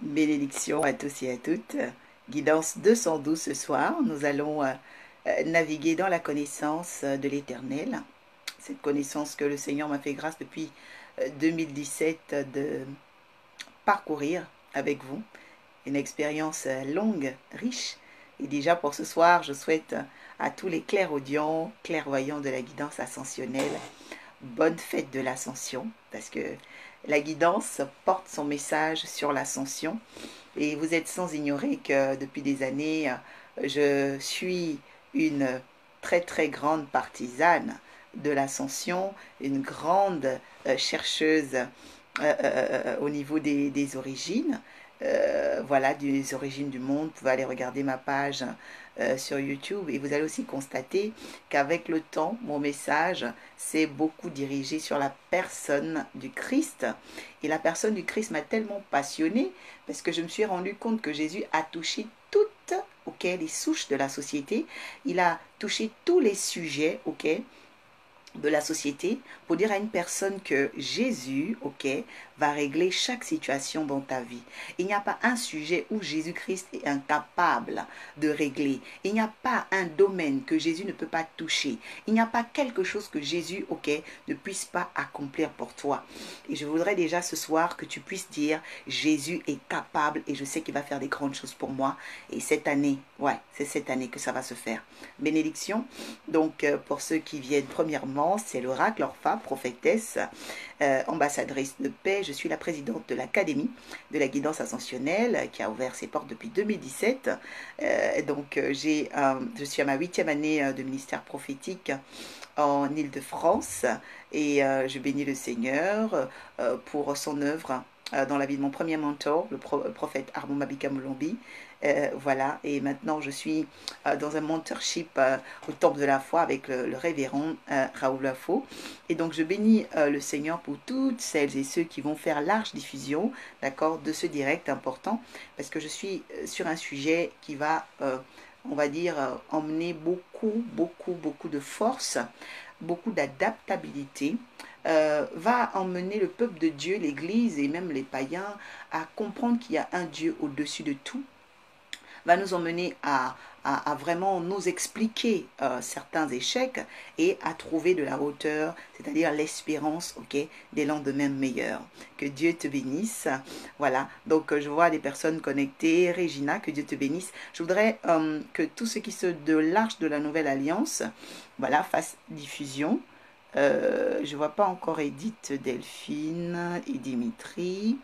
Bénédiction à tous et à toutes. Guidance 212 ce soir. Nous allons naviguer dans la connaissance de l'Éternel. Cette connaissance que le Seigneur m'a fait grâce depuis 2017 de parcourir avec vous. Une expérience longue, riche. Et déjà pour ce soir, je souhaite à tous les clairaudients, clairvoyants de la guidance ascensionnelle, bonne fête de l'ascension, parce que la guidance porte son message sur l'ascension. Et vous êtes sans ignorer que depuis des années, je suis une très très grande partisane de l'ascension, une grande chercheuse au niveau des origines. Voilà, des origines du monde. Vous pouvez aller regarder ma page sur YouTube et vous allez aussi constater qu'avec le temps, mon message s'est beaucoup dirigé sur la personne du Christ. Et la personne du Christ m'a tellement passionnée parce que je me suis rendu compte que Jésus a touché toutes les souches de la société. Il a touché tous les sujets de la société pour dire à une personne que Jésus, va régler chaque situation dans ta vie. Il n'y a pas un sujet où Jésus-Christ est incapable de régler. Il n'y a pas un domaine que Jésus ne peut pas toucher. Il n'y a pas quelque chose que Jésus, ne puisse pas accomplir pour toi. Et je voudrais déjà ce soir que tu puisses dire, Jésus est capable et je sais qu'il va faire des grandes choses pour moi. Et cette année, c'est cette année que ça va se faire. Bénédiction. Donc, pour ceux qui viennent premièrement, c'est l'oracle, Orpha, prophétesse, ambassadrice de paix. Je suis la présidente de l'Académie de la guidance ascensionnelle qui a ouvert ses portes depuis 2017. Je suis à ma 8e année de ministère prophétique en Île-de-France et je bénis le Seigneur pour son œuvre dans la vie de mon premier mentor, le prophète Armand Mabika Molombi. Voilà, et maintenant je suis dans un mentorship au Temple de la Foi avec le révérend Raoul Lafaux. Et donc je bénis le Seigneur pour toutes celles et ceux qui vont faire large diffusion, d'accord, de ce direct important, parce que je suis sur un sujet qui va, on va dire, emmener beaucoup de force, beaucoup d'adaptabilité, va emmener le peuple de Dieu, l'Église et même les païens à comprendre qu'il y a un Dieu au-dessus de tout, va nous emmener à vraiment nous expliquer certains échecs et à trouver de la hauteur, c'est-à-dire l'espérance, des lendemains meilleurs. Que Dieu te bénisse. Voilà, donc je vois des personnes connectées. Regina, que Dieu te bénisse. Je voudrais que tous ceux qui sont de l'Arche de la Nouvelle Alliance, voilà, fassent diffusion. Je ne vois pas encore Edith, Delphine et Dimitri.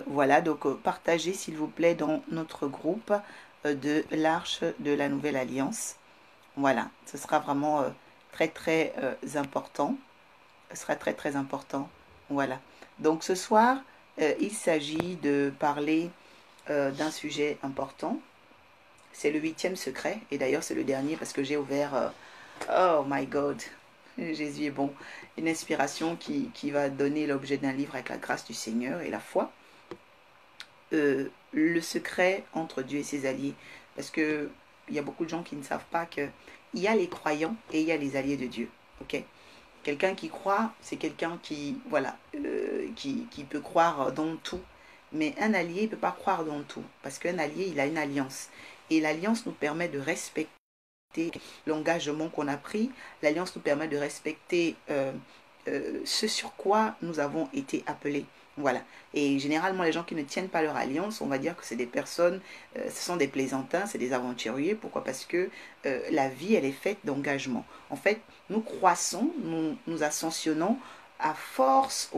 Voilà, donc partagez s'il vous plaît dans notre groupe de l'Arche de la Nouvelle Alliance. Voilà, ce sera vraiment très important. Ce sera très important. Voilà. Donc ce soir, il s'agit de parler d'un sujet important. C'est le 8e secret. Et d'ailleurs, c'est le dernier parce que j'ai ouvert... oh my God, Jésus est bon. Une inspiration qui va donner l'objet d'un livre avec la grâce du Seigneur et la foi. Le secret entre Dieu et ses alliés. Parce que il y a beaucoup de gens qui ne savent pas qu'il y a les croyants et il y a les alliés de Dieu. Quelqu'un qui croit, c'est quelqu'un qui, voilà, qui peut croire dans tout. Mais un allié ne peut pas croire dans tout. Parce qu'un allié, il a une alliance. Et l'alliance nous permet de respecter l'engagement qu'on a pris. L'alliance nous permet de respecter ce sur quoi nous avons été appelés. Voilà. Et généralement, les gens qui ne tiennent pas leur alliance, on va dire que c'est des personnes, ce sont des plaisantins, c'est des aventuriers. Pourquoi? Parce que la vie, elle est faite d'engagement. En fait, nous croissons, nous ascensionnons à force,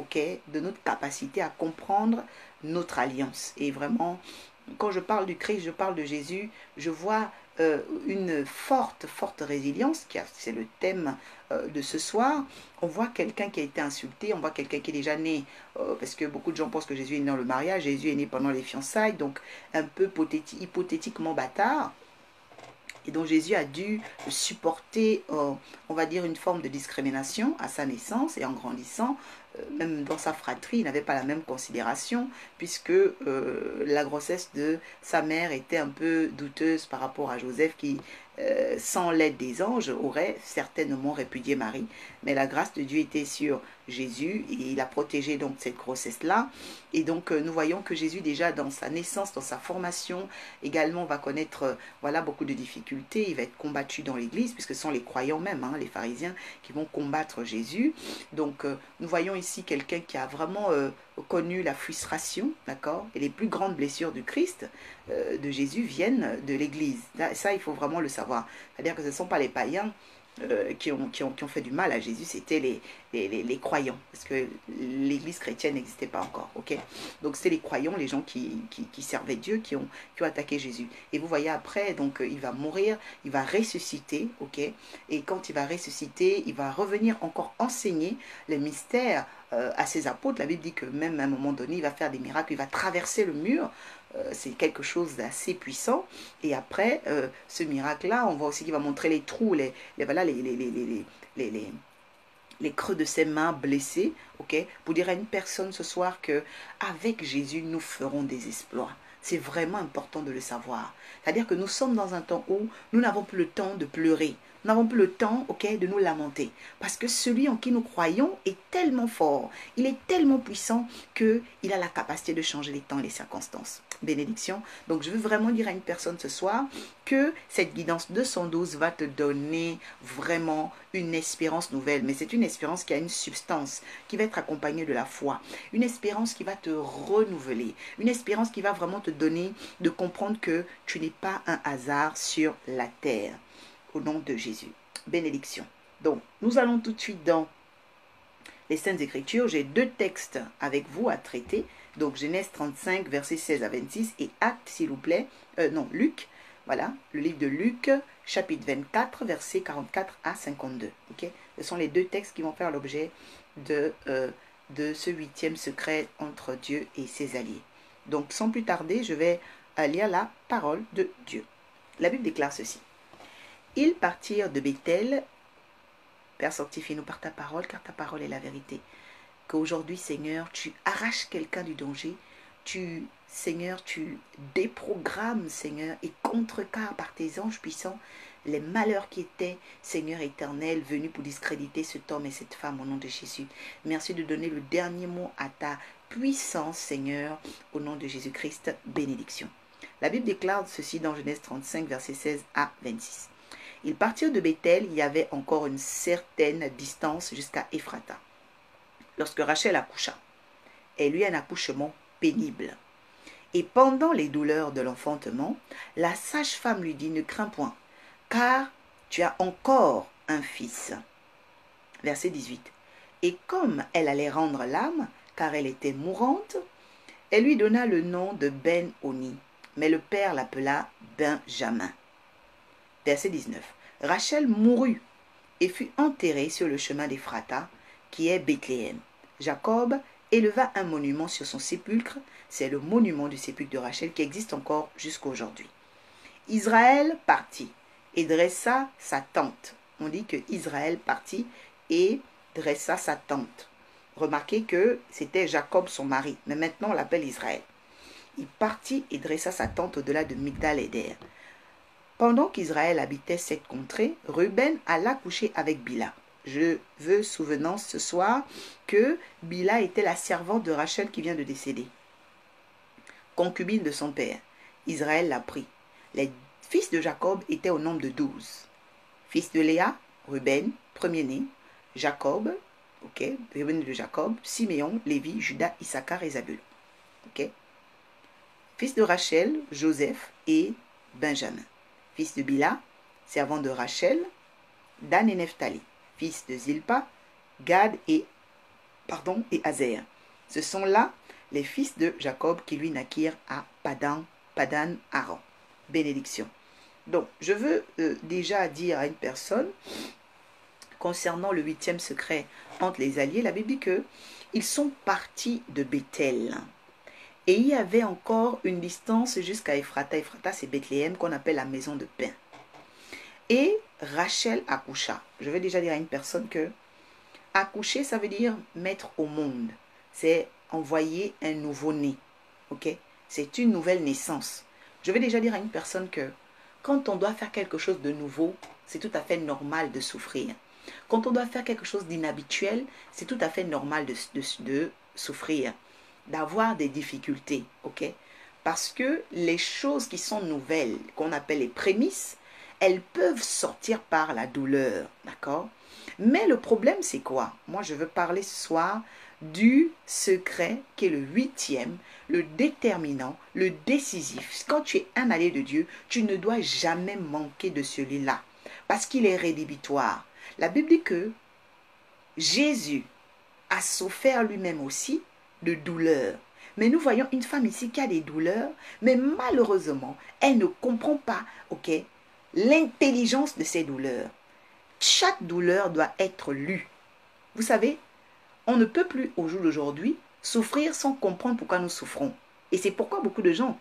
de notre capacité à comprendre notre alliance. Et vraiment, quand je parle du Christ, je parle de Jésus, je vois une forte résilience, c'est le thème de ce soir. On voit quelqu'un qui a été insulté, on voit quelqu'un qui est déjà né, parce que beaucoup de gens pensent que Jésus est né dans le mariage, Jésus est né pendant les fiançailles, donc un peu hypothétiquement bâtard. Et donc Jésus a dû supporter, on va dire, une forme de discrimination à sa naissance et en grandissant. Même dans sa fratrie, il n'avait pas la même considération puisque la grossesse de sa mère était un peu douteuse par rapport à Joseph qui sans l'aide des anges, aurait certainement répudié Marie. Mais la grâce de Dieu était sur Jésus et il a protégé donc cette grossesse-là. Et donc nous voyons que Jésus déjà dans sa naissance, dans sa formation, également va connaître voilà, beaucoup de difficultés. Il va être combattu dans l'église puisque ce sont les croyants même, hein, les pharisiens qui vont combattre Jésus. Donc nous voyons ici quelqu'un qui a vraiment connu la frustration, d'accord, et les plus grandes blessures du Christ, de Jésus, viennent de l'église. Ça, il faut vraiment le savoir. C'est-à-dire que ce ne sont pas les païens qui ont fait du mal à Jésus, c'était les croyants, parce que l'église chrétienne n'existait pas encore, ok. Donc c'était les croyants, les gens qui servaient Dieu, qui ont attaqué Jésus. Et vous voyez après, donc il va mourir, il va ressusciter, ok. Et quand il va ressusciter, il va revenir encore enseigner les mystères à ses apôtres. La Bible dit que même à un moment donné, il va faire des miracles, il va traverser le mur. C'est quelque chose d'assez puissant. Et après ce miracle-là, on voit aussi qu'il va montrer les trous, voilà, les creux de ses mains blessées, ok, pour dire à une personne ce soir que avec Jésus, nous ferons des exploits. C'est vraiment important de le savoir. C'est-à-dire que nous sommes dans un temps où nous n'avons plus le temps de pleurer. Nous n'avons plus le temps, ok, de nous lamenter. Parce que celui en qui nous croyons est tellement fort, il est tellement puissant qu'il a la capacité de changer les temps et les circonstances. Bénédiction. Donc je veux vraiment dire à une personne ce soir que cette guidance 212 va te donner vraiment une espérance nouvelle. Mais c'est une espérance qui a une substance, qui va être accompagnée de la foi. Une espérance qui va te renouveler. Une espérance qui va vraiment te donner de comprendre que tu n'es pas un hasard sur la terre. Au nom de Jésus. Bénédiction. Donc, nous allons tout de suite dans les Saintes Écritures. J'ai deux textes avec vous à traiter. Donc, Genèse 35, versets 16 à 26 et Actes, s'il vous plaît. Non, Luc. Voilà, le livre de Luc, chapitre 24, versets 44 à 52. Ok, ce sont les deux textes qui vont faire l'objet de ce 8e secret entre Dieu et ses alliés. Donc, sans plus tarder, je vais lire la parole de Dieu. La Bible déclare ceci. Ils partirent de Béthel. Père, sanctifie-nous par ta parole, car ta parole est la vérité. Qu'aujourd'hui, Seigneur, tu arraches quelqu'un du danger. Seigneur, tu déprogrammes, Seigneur, et contrecarres par tes anges puissants les malheurs qui étaient, Seigneur éternel, venus pour discréditer cet homme et cette femme au nom de Jésus. Merci de donner le dernier mot à ta puissance, Seigneur, au nom de Jésus-Christ. Bénédiction. La Bible déclare ceci dans Genèse 35, versets 16 à 26. Ils partirent de Béthel, il y avait encore une certaine distance jusqu'à Ephrata. Lorsque Rachel accoucha, elle eut un accouchement pénible. Et pendant les douleurs de l'enfantement, la sage-femme lui dit, ne crains point, car tu as encore un fils. Verset 18. Et comme elle allait rendre l'âme, car elle était mourante, elle lui donna le nom de Ben-Oni, mais le père l'appela Benjamin. Verset 19. Rachel mourut et fut enterrée sur le chemin d'Ephrata, qui est Bethléem. Jacob éleva un monument sur son sépulcre. C'est le monument du sépulcre de Rachel qui existe encore jusqu'à aujourd'hui. Israël partit et dressa sa tente. On dit que Israël partit et dressa sa tente. Remarquez que c'était Jacob son mari, mais maintenant on l'appelle Israël. Il partit et dressa sa tente au-delà de Migdal-Éder. Pendant qu'Israël habitait cette contrée, Ruben alla coucher avec Bila. Je veux souvenance ce soir que Bila était la servante de Rachel qui vient de décéder, concubine de son père. Israël l'a pris. Les fils de Jacob étaient au nombre de 12. Fils de Léa, Ruben, premier-né, Jacob, ok, Ruben de Jacob, Siméon, Lévi, Judas, Issachar et Zabulon. Ok. Fils de Rachel, Joseph et Benjamin. Fils de Bila, servant de Rachel, Dan et Nephtali. Fils de Zilpa, Gad et Azer. Ce sont là les fils de Jacob qui lui naquirent à Padan Aram. Bénédiction. Donc, je veux déjà dire à une personne, concernant le 8e secret entre les alliés, la Bible dit qu'ils sont partis de Béthel. Et il y avait encore une distance jusqu'à Ephrata. Ephrata, c'est Bethléem qu'on appelle la maison de pain. Et Rachel accoucha. Je vais déjà dire à une personne que accoucher, ça veut dire mettre au monde. C'est envoyer un nouveau-né. Ok? C'est une nouvelle naissance. Je vais déjà dire à une personne que quand on doit faire quelque chose de nouveau, c'est tout à fait normal de souffrir. Quand on doit faire quelque chose d'inhabituel, c'est tout à fait normal de souffrir, d'avoir des difficultés, ok? Parce que les choses qui sont nouvelles, qu'on appelle les prémices, elles peuvent sortir par la douleur, d'accord? Mais le problème, c'est quoi? Moi, je veux parler ce soir du secret qui est le huitième, le déterminant, le décisif. Quand tu es un allié de Dieu, tu ne dois jamais manquer de celui-là, parce qu'il est rédhibitoire. La Bible dit que Jésus a souffert lui-même aussi de douleurs. Mais nous voyons une femme ici qui a des douleurs, mais malheureusement, elle ne comprend pas, ok, l'intelligence de ces douleurs. Chaque douleur doit être lue. Vous savez, on ne peut plus au jour d'aujourd'hui souffrir sans comprendre pourquoi nous souffrons. Et c'est pourquoi beaucoup de gens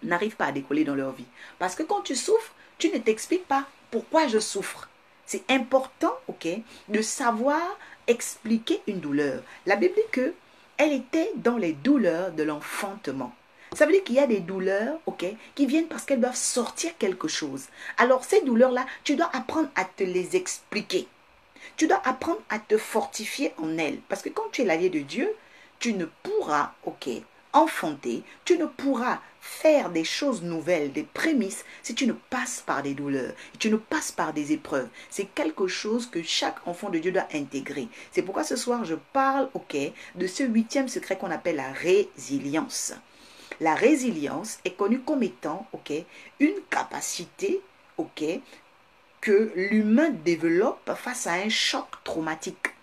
n'arrivent pas à décoller dans leur vie. Parce que quand tu souffres, tu ne t'expliques pas pourquoi je souffre. C'est important, ok, de savoir expliquer une douleur. La Bible dit que elle était dans les douleurs de l'enfantement. Ça veut dire qu'il y a des douleurs, ok, qui viennent parce qu'elles doivent sortir quelque chose. Alors ces douleurs-là, tu dois apprendre à te les expliquer. Tu dois apprendre à te fortifier en elles. Parce que quand tu es l'allié de Dieu, tu ne pourras, ok, enfanter, tu ne pourras faire des choses nouvelles, des prémices, si tu ne passes par des douleurs, si tu ne passes par des épreuves. C'est quelque chose que chaque enfant de Dieu doit intégrer. C'est pourquoi ce soir, je parle, ok, de ce huitième secret qu'on appelle la résilience. La résilience est connue comme étant, ok, une capacité, ok, que l'humain développe face à un choc traumatique.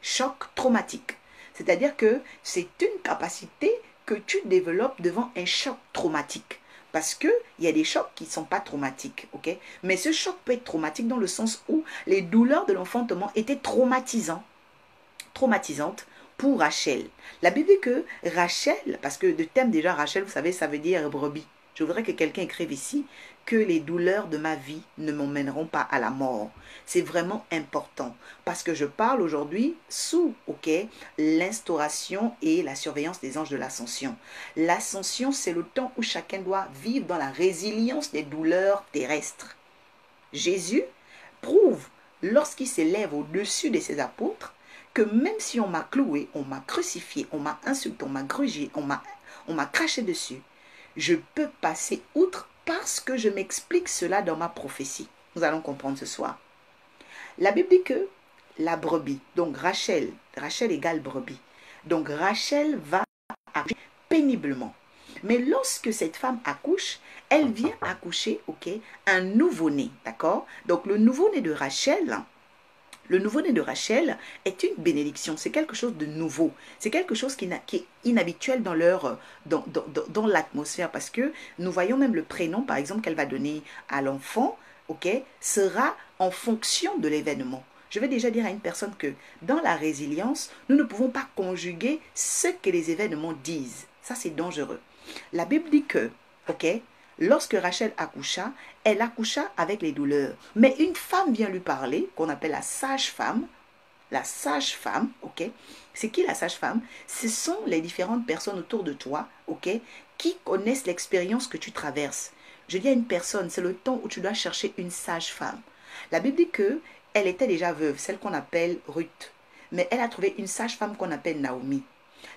Choc traumatique. C'est-à-dire que c'est une capacité que tu développes devant un choc traumatique. Parce qu'il y a des chocs qui ne sont pas traumatiques, ok? Mais ce choc peut être traumatique dans le sens où les douleurs de l'enfantement étaient traumatisantes pour Rachel. La Bible dit que Rachel, parce que le thème déjà Rachel, vous savez, ça veut dire brebis. Je voudrais que quelqu'un écrive ici que les douleurs de ma vie ne m'emmèneront pas à la mort. C'est vraiment important parce que je parle aujourd'hui sous, ok, l'instauration et la surveillance des anges de l'ascension. L'ascension, c'est le temps où chacun doit vivre dans la résilience des douleurs terrestres. Jésus prouve, lorsqu'il s'élève au-dessus de ses apôtres, que même si on m'a cloué, on m'a crucifié, on m'a insulté, on m'a grugé, on m'a craché dessus, je peux passer outre parce que je m'explique cela dans ma prophétie. Nous allons comprendre ce soir. La Bible dit que la brebis, donc Rachel égale brebis. Donc Rachel va accoucher péniblement. Mais lorsque cette femme accouche, elle vient accoucher, ok, un nouveau-né, d'accord? Donc le nouveau-né de Rachel, est une bénédiction, c'est quelque chose de nouveau, c'est quelque chose qui est inhabituel dans l'atmosphère, parce que nous voyons même le prénom, par exemple, qu'elle va donner à l'enfant, ok, sera en fonction de l'événement. Je vais déjà dire à une personne que dans la résilience, nous ne pouvons pas conjuguer ce que les événements disent. Ça, c'est dangereux. La Bible dit que, ok, lorsque Rachel accoucha, elle accoucha avec les douleurs. Mais une femme vient lui parler, qu'on appelle la sage-femme. La sage-femme, ok? C'est qui la sage-femme? Ce sont les différentes personnes autour de toi, ok? Qui connaissent l'expérience que tu traverses. Je dis à une personne, c'est le temps où tu dois chercher une sage-femme. La Bible dit que elle était déjà veuve, celle qu'on appelle Ruth. Mais elle a trouvé une sage-femme qu'on appelle Naomi.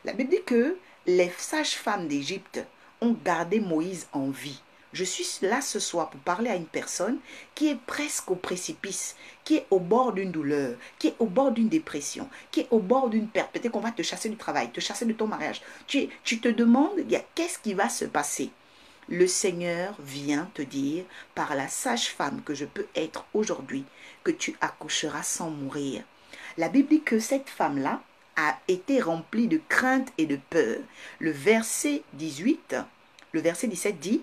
La Bible dit que les sages-femmes d'Égypte ont gardé Moïse en vie. Je suis là ce soir pour parler à une personne qui est presque au précipice, qui est au bord d'une douleur, qui est au bord d'une dépression, qui est au bord d'une perte. Peut-être qu'on va te chasser du travail, te chasser de ton mariage. Tu te demandes, qu'est-ce qui va se passer? Le Seigneur vient te dire, par la sage-femme que je peux être aujourd'hui, que tu accoucheras sans mourir. La Bible dit que cette femme-là a été remplie de crainte et de peur. Le verset 17 dit,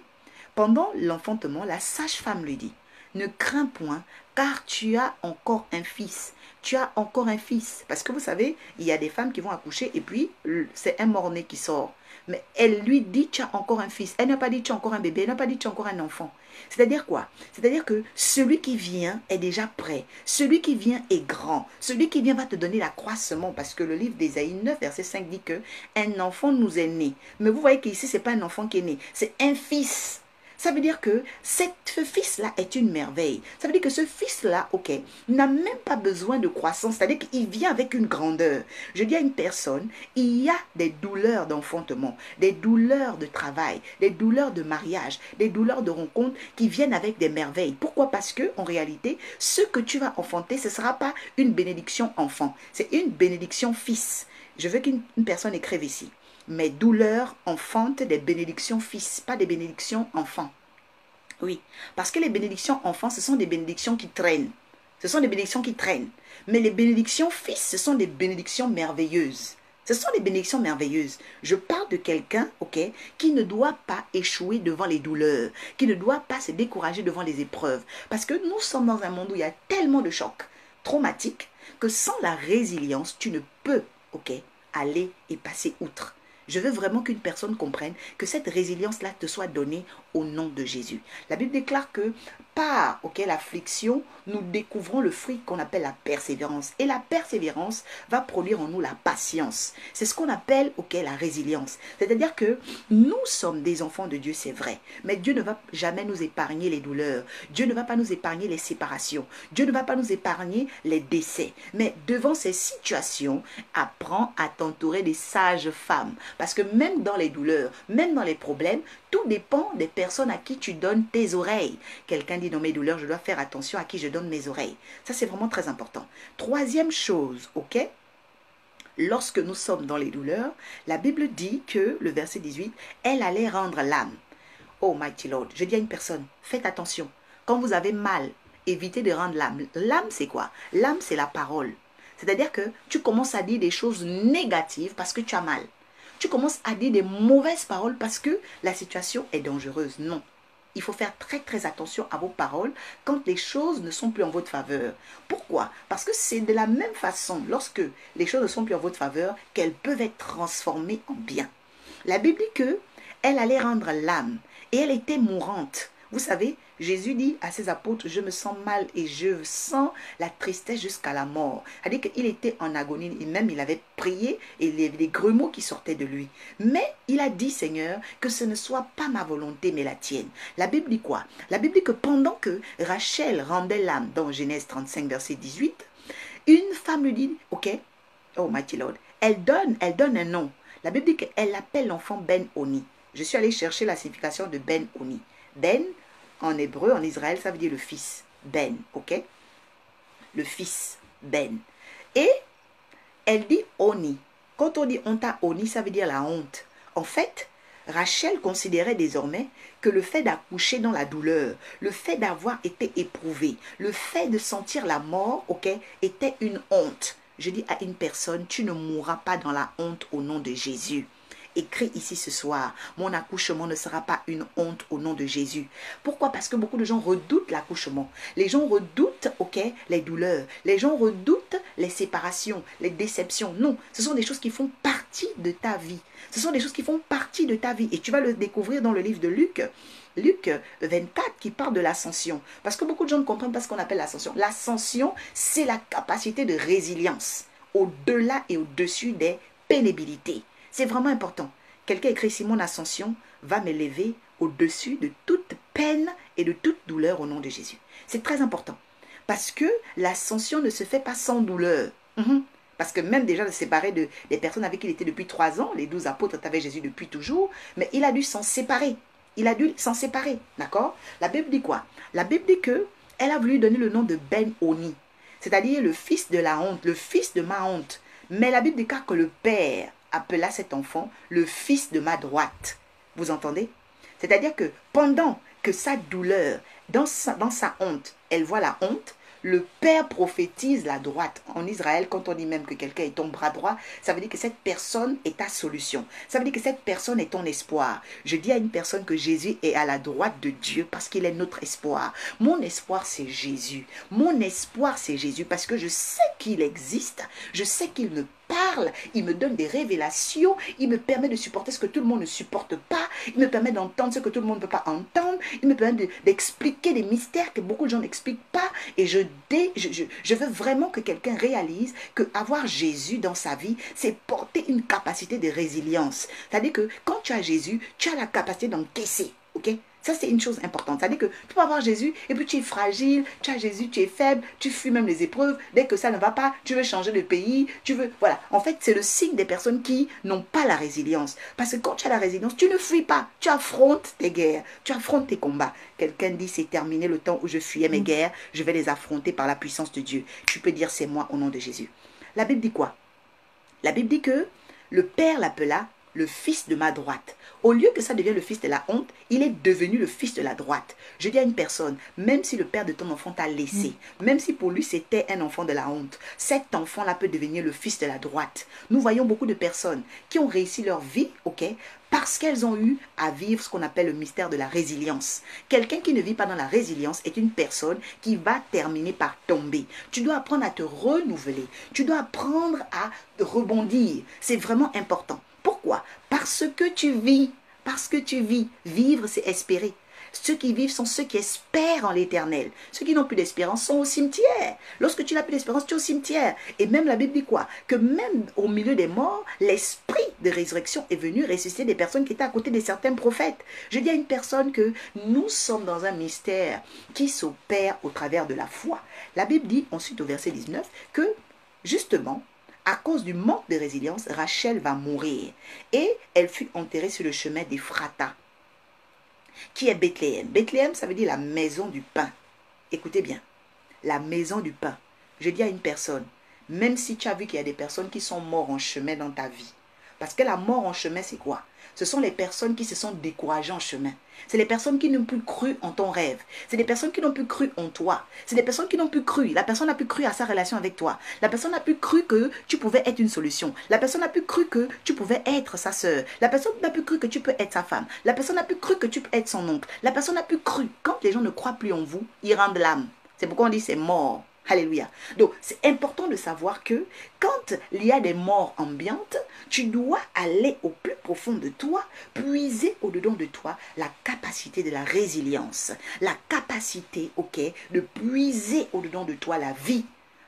pendant l'enfantement, la sage-femme lui dit, ne crains point, car tu as encore un fils. Tu as encore un fils. Parce que vous savez, il y a des femmes qui vont accoucher et puis c'est un mort-né qui sort. Mais elle lui dit, tu as encore un fils. Elle n'a pas dit, tu as encore un bébé. Elle n'a pas dit, tu as encore un enfant. C'est-à-dire quoi? C'est-à-dire que celui qui vient est déjà prêt. Celui qui vient est grand. Celui qui vient va te donner l'accroissement. Parce que le livre d'Ésaïe 9, verset 5 dit que un enfant nous est né. Mais vous voyez qu'ici, ce n'est pas un enfant qui est né. C'est un fils. Ça veut dire que ce fils-là est une merveille. Ça veut dire que ce fils-là, ok, n'a même pas besoin de croissance. C'est-à-dire qu'il vient avec une grandeur. Je dis à une personne, il y a des douleurs d'enfantement, des douleurs de travail, des douleurs de mariage, des douleurs de rencontre qui viennent avec des merveilles. Pourquoi? Parce que, en réalité, ce que tu vas enfanter, ce ne sera pas une bénédiction enfant. C'est une bénédiction fils. Je veux qu'une personne écrive ici. Mes douleurs enfantent des bénédictions fils, pas des bénédictions enfants. Oui, parce que les bénédictions enfants, ce sont des bénédictions qui traînent. Ce sont des bénédictions qui traînent. Mais les bénédictions fils, ce sont des bénédictions merveilleuses. Ce sont des bénédictions merveilleuses. Je parle de quelqu'un, ok, qui ne doit pas échouer devant les douleurs, qui ne doit pas se décourager devant les épreuves. Parce que nous sommes dans un monde où il y a tellement de chocs traumatiques que sans la résilience, tu ne peux, ok, aller et passer outre. Je veux vraiment qu'une personne comprenne que cette résilience-là te soit donnée au nom de Jésus. La Bible déclare que par l'affliction, nous découvrons le fruit qu'on appelle la persévérance. Et la persévérance va produire en nous la patience. C'est ce qu'on appelle la résilience. C'est-à-dire que nous sommes des enfants de Dieu, c'est vrai. Mais Dieu ne va jamais nous épargner les douleurs. Dieu ne va pas nous épargner les séparations. Dieu ne va pas nous épargner les décès. Mais devant ces situations, apprends à t'entourer des sages femmes. Parce que même dans les douleurs, même dans les problèmes, tout dépend des personnes à qui tu donnes tes oreilles. Quelqu'un dit dans mes douleurs, je dois faire attention à qui je donne mes oreilles. Ça, c'est vraiment très important. Troisième chose, ok? Lorsque nous sommes dans les douleurs, la Bible dit que, le verset 18, elle allait rendre l'âme. Oh, mighty Lord, je dis à une personne, faites attention. Quand vous avez mal, évitez de rendre l'âme. L'âme, c'est quoi? L'âme, c'est la parole. C'est-à-dire que tu commences à dire des choses négatives parce que tu as mal. Tu commences à dire des mauvaises paroles parce que la situation est dangereuse. Non. Il faut faire très très attention à vos paroles quand les choses ne sont plus en votre faveur. Pourquoi? Parce que c'est de la même façon, lorsque les choses ne sont plus en votre faveur, qu'elles peuvent être transformées en bien. La Bible dit qu'elle allait rendre l'âme et elle était mourante. Vous savez, Jésus dit à ses apôtres, je me sens mal et je sens la tristesse jusqu'à la mort. C'est-à-dire qu'il était en agonie et même il avait prié et il y avait des grumeaux qui sortaient de lui. Mais il a dit, Seigneur, que ce ne soit pas ma volonté mais la tienne. La Bible dit quoi? La Bible dit que pendant que Rachel rendait l'âme dans Genèse 35, verset 18, une femme lui dit, ok, oh mighty Lord, elle donne un nom. La Bible dit qu'elle appelle l'enfant Ben-Oni. Je suis allée chercher la signification de Ben-Oni. Ben, en hébreu, en Israël, ça veut dire le fils. Ben, ok? Le fils, Ben. Et elle dit Oni. Quand on dit honta Oni, ça veut dire la honte. En fait, Rachel considérait désormais que le fait d'accoucher dans la douleur, le fait d'avoir été éprouvé, le fait de sentir la mort, ok, était une honte. Je dis à une personne, tu ne mourras pas dans la honte au nom de Jésus. Écrit ici ce soir, mon accouchement ne sera pas une honte au nom de Jésus. Pourquoi? Parce que beaucoup de gens redoutent l'accouchement. Les gens redoutent, ok, les douleurs. Les gens redoutent les séparations, les déceptions. Non, ce sont des choses qui font partie de ta vie. Ce sont des choses qui font partie de ta vie. Et tu vas le découvrir dans le livre de Luc. Luc 24 qui parle de l'ascension. Parce que beaucoup de gens ne comprennent pas ce qu'on appelle l'ascension. L'ascension, c'est la capacité de résilience au-delà et au-dessus des pénibilités. C'est vraiment important. Quelqu'un écrit ici, mon ascension va m'élever au-dessus de toute peine et de toute douleur au nom de Jésus. C'est très important. Parce que l'ascension ne se fait pas sans douleur. Parce que même déjà de séparer des personnes avec qui il était depuis 3 ans, les 12 apôtres étaient avec Jésus depuis toujours, mais il a dû s'en séparer. Il a dû s'en séparer. D'accord? La Bible dit quoi? La Bible dit que elle a voulu donner le nom de Ben-Oni. C'est-à-dire le fils de la honte, le fils de ma honte. Mais la Bible déclare que le père appela cet enfant le fils de ma droite. Vous entendez? C'est-à-dire que pendant que sa douleur, dans sa honte, elle voit la honte, le père prophétise la droite. En Israël, quand on dit même que quelqu'un est ton bras droit, ça veut dire que cette personne est ta solution. Ça veut dire que cette personne est ton espoir. Je dis à une personne que Jésus est à la droite de Dieu parce qu'il est notre espoir. Mon espoir, c'est Jésus. Mon espoir, c'est Jésus parce que je sais qu'il existe. Je sais qu'il me parle, il me donne des révélations, il me permet de supporter ce que tout le monde ne supporte pas, il me permet d'entendre ce que tout le monde ne peut pas entendre, il me permet d'expliquer des mystères que beaucoup de gens n'expliquent pas, et je veux vraiment que quelqu'un réalise que avoir Jésus dans sa vie, c'est porter une capacité de résilience. C'est-à-dire que quand tu as Jésus, tu as la capacité d'encaisser. Okay? Ça, c'est une chose importante. C'est-à-dire que tu peux avoir Jésus et puis tu es fragile, tu as Jésus, tu es faible, tu fuis même les épreuves. Dès que ça ne va pas, tu veux changer de pays, tu veux... Voilà. En fait, c'est le signe des personnes qui n'ont pas la résilience. Parce que quand tu as la résilience, tu ne fuis pas. Tu affrontes tes guerres, tu affrontes tes combats. Quelqu'un dit, c'est terminé le temps où je fuyais mes guerres, je vais les affronter par la puissance de Dieu. Tu peux dire, c'est moi au nom de Jésus. La Bible dit quoi? La Bible dit que le Père l'appela le fils de ma droite. Au lieu que ça devienne le fils de la honte, il est devenu le fils de la droite. Je dis à une personne, même si le père de ton enfant t'a laissé, même si pour lui c'était un enfant de la honte, cet enfant-là peut devenir le fils de la droite. Nous voyons beaucoup de personnes qui ont réussi leur vie, ok, parce qu'elles ont eu à vivre ce qu'on appelle le mystère de la résilience. Quelqu'un qui ne vit pas dans la résilience est une personne qui va terminer par tomber. Tu dois apprendre à te renouveler. Tu dois apprendre à rebondir. C'est vraiment important. Pourquoi? Parce que tu vis. Parce que tu vis. Vivre, c'est espérer. Ceux qui vivent sont ceux qui espèrent en l'éternel. Ceux qui n'ont plus d'espérance sont au cimetière. Lorsque tu n'as plus d'espérance, tu es au cimetière. Et même la Bible dit quoi? Que même au milieu des morts, l'esprit de résurrection est venu ressusciter des personnes qui étaient à côté de certains prophètes. Je dis à une personne que nous sommes dans un mystère qui s'opère au travers de la foi. La Bible dit ensuite au verset 19 que justement, à cause du manque de résilience, Rachel va mourir. Et elle fut enterrée sur le chemin d'Ephrata, qui est Bethléem. Bethléem, ça veut dire la maison du pain. Écoutez bien, la maison du pain. Je dis à une personne, même si tu as vu qu'il y a des personnes qui sont mortes en chemin dans ta vie, parce que la mort en chemin, c'est quoi? Ce sont les personnes qui se sont découragées en chemin. C'est les personnes qui n'ont plus cru en ton rêve. C'est des personnes qui n'ont plus cru en toi. C'est des personnes qui n'ont plus cru. La personne n'a plus cru à sa relation avec toi. La personne n'a plus cru que tu pouvais être une solution. La personne n'a plus cru que tu pouvais être sa sœur. La personne n'a plus cru que tu peux être sa femme. La personne n'a plus cru que tu peux être son oncle. La personne n'a plus cru. Quand les gens ne croient plus en vous, ils rendent l'âme. C'est pourquoi on dit c'est mort. Alléluia. Donc, c'est important de savoir que quand il y a des morts ambiantes, tu dois aller au plus profond de toi, puiser au-dedans de toi la capacité de la résilience, la capacité, ok, de puiser au-dedans de toi la vie.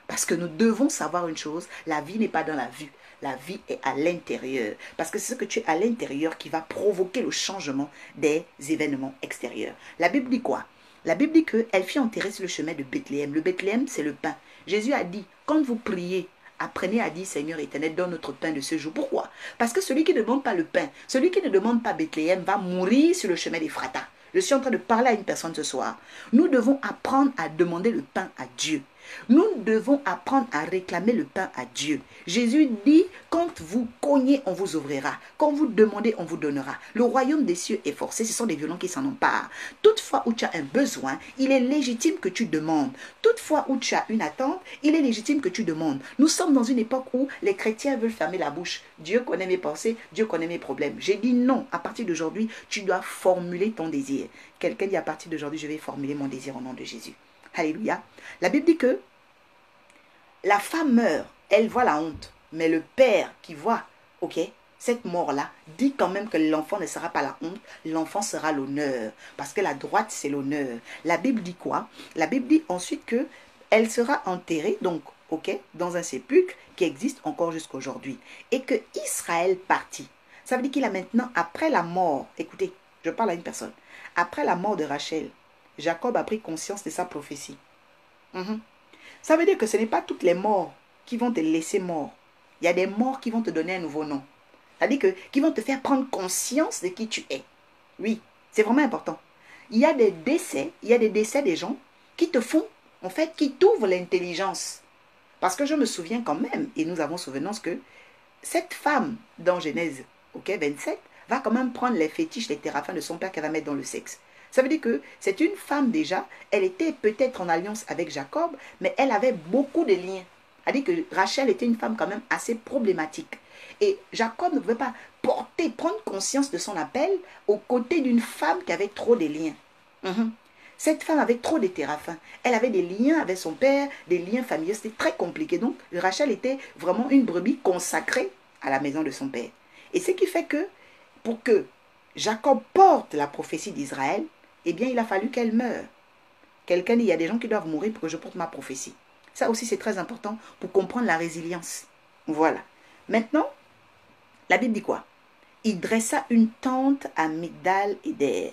Parce que nous devons savoir une chose, la vie n'est pas dans la vue. La vie est à l'intérieur. Parce que c'est ce que tu es à l'intérieur qui va provoquer le changement des événements extérieurs. La Bible dit quoi? La Bible dit qu'elle fut enterrée sur le chemin de Bethléem. Le Bethléem, c'est le pain. Jésus a dit, quand vous priez, apprenez à dire, Seigneur éternel, donne notre pain de ce jour. Pourquoi? Parce que celui qui ne demande pas le pain, celui qui ne demande pas Bethléem, va mourir sur le chemin d'Ephrata. Je suis en train de parler à une personne ce soir. Nous devons apprendre à demander le pain à Dieu. Nous devons apprendre à réclamer le pain à Dieu. Jésus dit, quand vous cognez, on vous ouvrira. Quand vous demandez, on vous donnera. Le royaume des cieux est forcé, ce sont des violents qui s'en emparent. Toutefois où tu as un besoin, il est légitime que tu demandes. Toutefois où tu as une attente, il est légitime que tu demandes. Nous sommes dans une époque où les chrétiens veulent fermer la bouche. Dieu connaît mes pensées, Dieu connaît mes problèmes. J'ai dit non, à partir d'aujourd'hui, tu dois formuler ton désir. Quelqu'un dit à partir d'aujourd'hui, je vais formuler mon désir au nom de Jésus. Alléluia. La Bible dit que la femme meurt, elle voit la honte. Mais le père qui voit, ok, cette mort-là, dit quand même que l'enfant ne sera pas la honte, l'enfant sera l'honneur. Parce que la droite, c'est l'honneur. La Bible dit quoi? La Bible dit ensuite que elle sera enterrée, donc, ok, dans un sépulcre qui existe encore jusqu'à aujourd'hui. Et que Israël partit. Ça veut dire qu'il a maintenant, après la mort, écoutez, je parle à une personne, après la mort de Rachel, Jacob a pris conscience de sa prophétie. Ça veut dire que ce n'est pas toutes les morts qui vont te laisser mort. Il y a des morts qui vont te donner un nouveau nom. C'est-à-dire que qui vont te faire prendre conscience de qui tu es. Oui, c'est vraiment important. Il y a des décès des gens qui te font, en fait, qui t'ouvrent l'intelligence. Parce que je me souviens quand même, et nous avons souvenance que cette femme dans Genèse, ok, 27, va quand même prendre les fétiches, les téraphins de son père qu'elle va mettre dans le sexe. Ça veut dire que c'est une femme déjà, elle était peut-être en alliance avec Jacob, mais elle avait beaucoup de liens. C'est-à-dire que Rachel était une femme quand même assez problématique. Et Jacob ne pouvait pas prendre conscience de son appel aux côtés d'une femme qui avait trop de liens. Cette femme avait trop de téraphins. Elle avait des liens avec son père, des liens familiaux. C'était très compliqué. Donc Rachel était vraiment une brebis consacrée à la maison de son père. Et ce qui fait que, pour que Jacob porte la prophétie d'Israël, eh bien, il a fallu qu'elle meure. Quelqu'un dit, il y a des gens qui doivent mourir pour que je porte ma prophétie. Ça aussi, c'est très important pour comprendre la résilience. Voilà. Maintenant, la Bible dit quoi? Il dressa une tente à Migdal Éder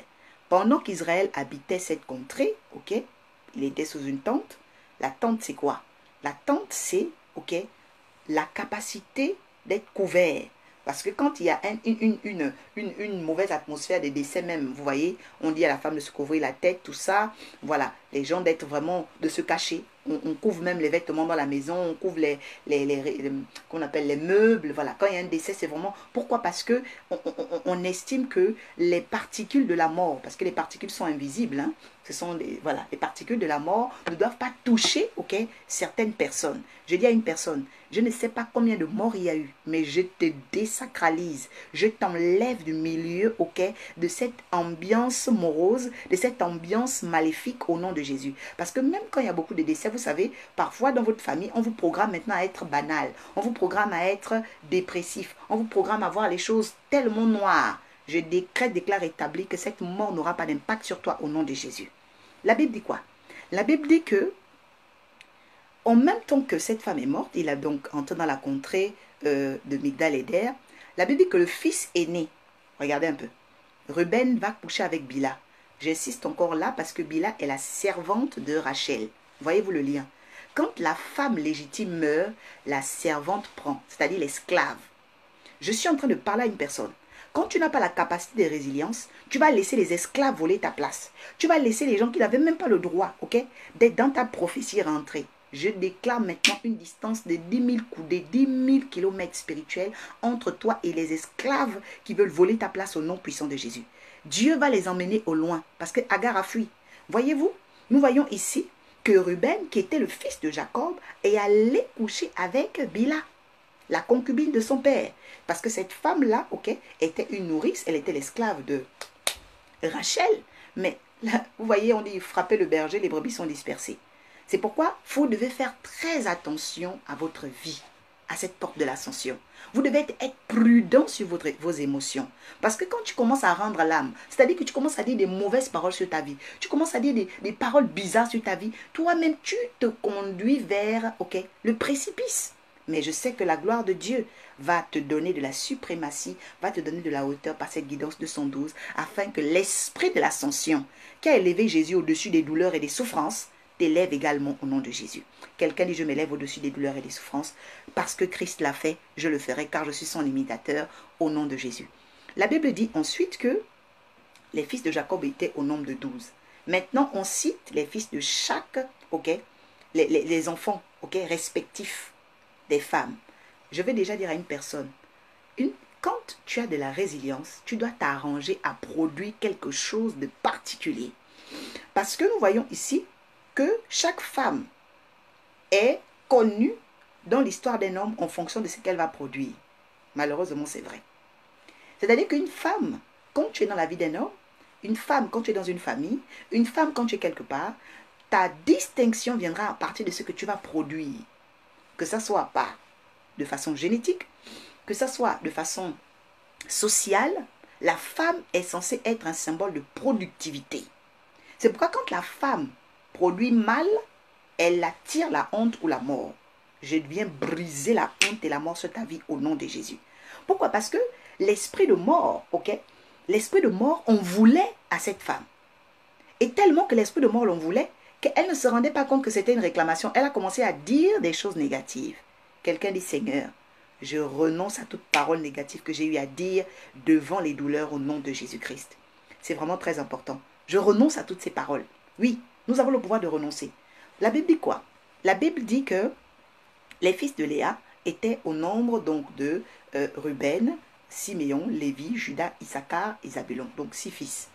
Pendant qu'Israël habitait cette contrée, ok, il était sous une tente. La tente, c'est quoi? La tente, c'est, ok, la capacité d'être couvert. Parce que quand il y a une mauvaise atmosphère de décès même, vous voyez, on dit à la femme de se couvrir la tête, tout ça. Voilà, les gens d'être vraiment, de se cacher. On couvre même les vêtements dans la maison, on couvre qu'on appelle les meubles. Voilà, quand il y a un décès, c'est vraiment... Pourquoi? Parce que on estime que les particules de la mort, parce que les particules sont invisibles, hein, ce sont voilà, les particules de la mort ne doivent pas toucher, ok, certaines personnes. Je dis à une personne, je ne sais pas combien de morts il y a eu, mais je te désacralise, je t'enlève du milieu, ok, de cette ambiance morose, de cette ambiance maléfique au nom de Jésus. Parce que même quand il y a beaucoup de décès, vous savez, parfois dans votre famille, on vous programme maintenant à être banal, on vous programme à être dépressif, on vous programme à voir les choses tellement noires. Je déclare établi que cette mort n'aura pas d'impact sur toi au nom de Jésus. La Bible dit quoi? La Bible dit que, en même temps que cette femme est morte, il a donc entré dans la contrée de Migdal Eder. La Bible dit que le fils aîné, regardez un peu, Ruben va coucher avec Bila. J'insiste encore là parce que Bila est la servante de Rachel. Voyez-vous le lien? Quand la femme légitime meurt, la servante prend, c'est-à-dire l'esclave. Je suis en train de parler à une personne. Quand tu n'as pas la capacité de résilience, tu vas laisser les esclaves voler ta place. Tu vas laisser les gens qui n'avaient même pas le droit, ok, d'être dans ta prophétie rentrer. Je déclare maintenant une distance de 10 000 coudées, 10 000 kilomètres spirituels entre toi et les esclaves qui veulent voler ta place au nom puissant de Jésus. Dieu va les emmener au loin parce que Agar a fui. Voyez-vous, nous voyons ici que Ruben, qui était le fils de Jacob, est allé coucher avec Bila, la concubine de son père. Parce que cette femme-là, ok, était une nourrice, elle était l'esclave de Rachel. Mais là, vous voyez, on dit frapper le berger, les brebis sont dispersées. C'est pourquoi vous devez faire très attention à votre vie, à cette porte de l'ascension. Vous devez être prudent sur vos émotions. Parce que quand tu commences à rendre l'âme, c'est-à-dire que tu commences à dire des mauvaises paroles sur ta vie, tu commences à dire des paroles bizarres sur ta vie, toi-même, tu te conduis vers, ok, le précipice. Mais je sais que la gloire de Dieu va te donner de la suprématie, va te donner de la hauteur par cette guidance 212, afin que l'esprit de l'ascension qui a élevé Jésus au-dessus des douleurs et des souffrances, t'élève également au nom de Jésus. Quelqu'un dit, je m'élève au-dessus des douleurs et des souffrances. Parce que Christ l'a fait, je le ferai, car je suis son imitateur au nom de Jésus. La Bible dit ensuite que les fils de Jacob étaient au nombre de 12. Maintenant, on cite les fils de chaque, ok, les enfants, ok, respectifs des femmes. Je vais déjà dire à une personne, quand tu as de la résilience, tu dois t'arranger à produire quelque chose de particulier. Parce que nous voyons ici que chaque femme est connue dans l'histoire d'un homme en fonction de ce qu'elle va produire. Malheureusement, c'est vrai. C'est-à-dire qu'une femme, quand tu es dans la vie d'un homme, une femme quand tu es dans une famille, une femme quand tu es quelque part, ta distinction viendra à partir de ce que tu vas produire. Que ça soit pas de façon génétique, que ça soit de façon sociale, la femme est censée être un symbole de productivité. C'est pourquoi quand la femme produit mal, elle attire la honte ou la mort. Je viens briser la honte et la mort sur ta vie au nom de Jésus. Pourquoi? Parce que l'esprit de mort, ok? L'esprit de mort, on voulait à cette femme. Et tellement que l'esprit de mort l'on voulait, qu'elle ne se rendait pas compte que c'était une réclamation. Elle a commencé à dire des choses négatives. Quelqu'un dit, Seigneur, je renonce à toute parole négative que j'ai eu à dire devant les douleurs au nom de Jésus-Christ. C'est vraiment très important. Je renonce à toutes ces paroles. Oui, nous avons le pouvoir de renoncer. La Bible dit quoi? La Bible dit que les fils de Léa étaient au nombre donc de Ruben, Siméon, Lévi, Judas, Issachar et Zabulon. Donc 6 fils.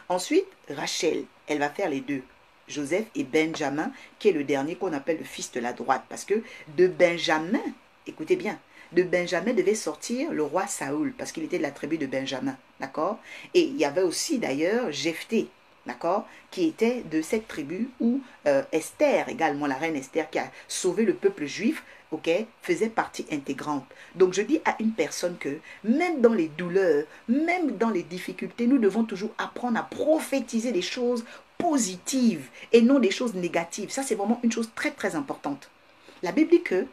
Ensuite, Rachel, elle va faire les deux. Joseph et Benjamin, qui est le dernier qu'on appelle le fils de la droite. Parce que de Benjamin, écoutez bien, de Benjamin devait sortir le roi Saoul, parce qu'il était de la tribu de Benjamin, d'accord? Et il y avait aussi d'ailleurs Jephthé, d'accord, qui était de cette tribu où Esther, également la reine Esther, qui a sauvé le peuple juif, ok, faisait partie intégrante. Donc je dis à une personne que même dans les douleurs, même dans les difficultés, nous devons toujours apprendre à prophétiser des choses positives et non des choses négatives. Ça, c'est vraiment une chose très très importante. La Bible dit que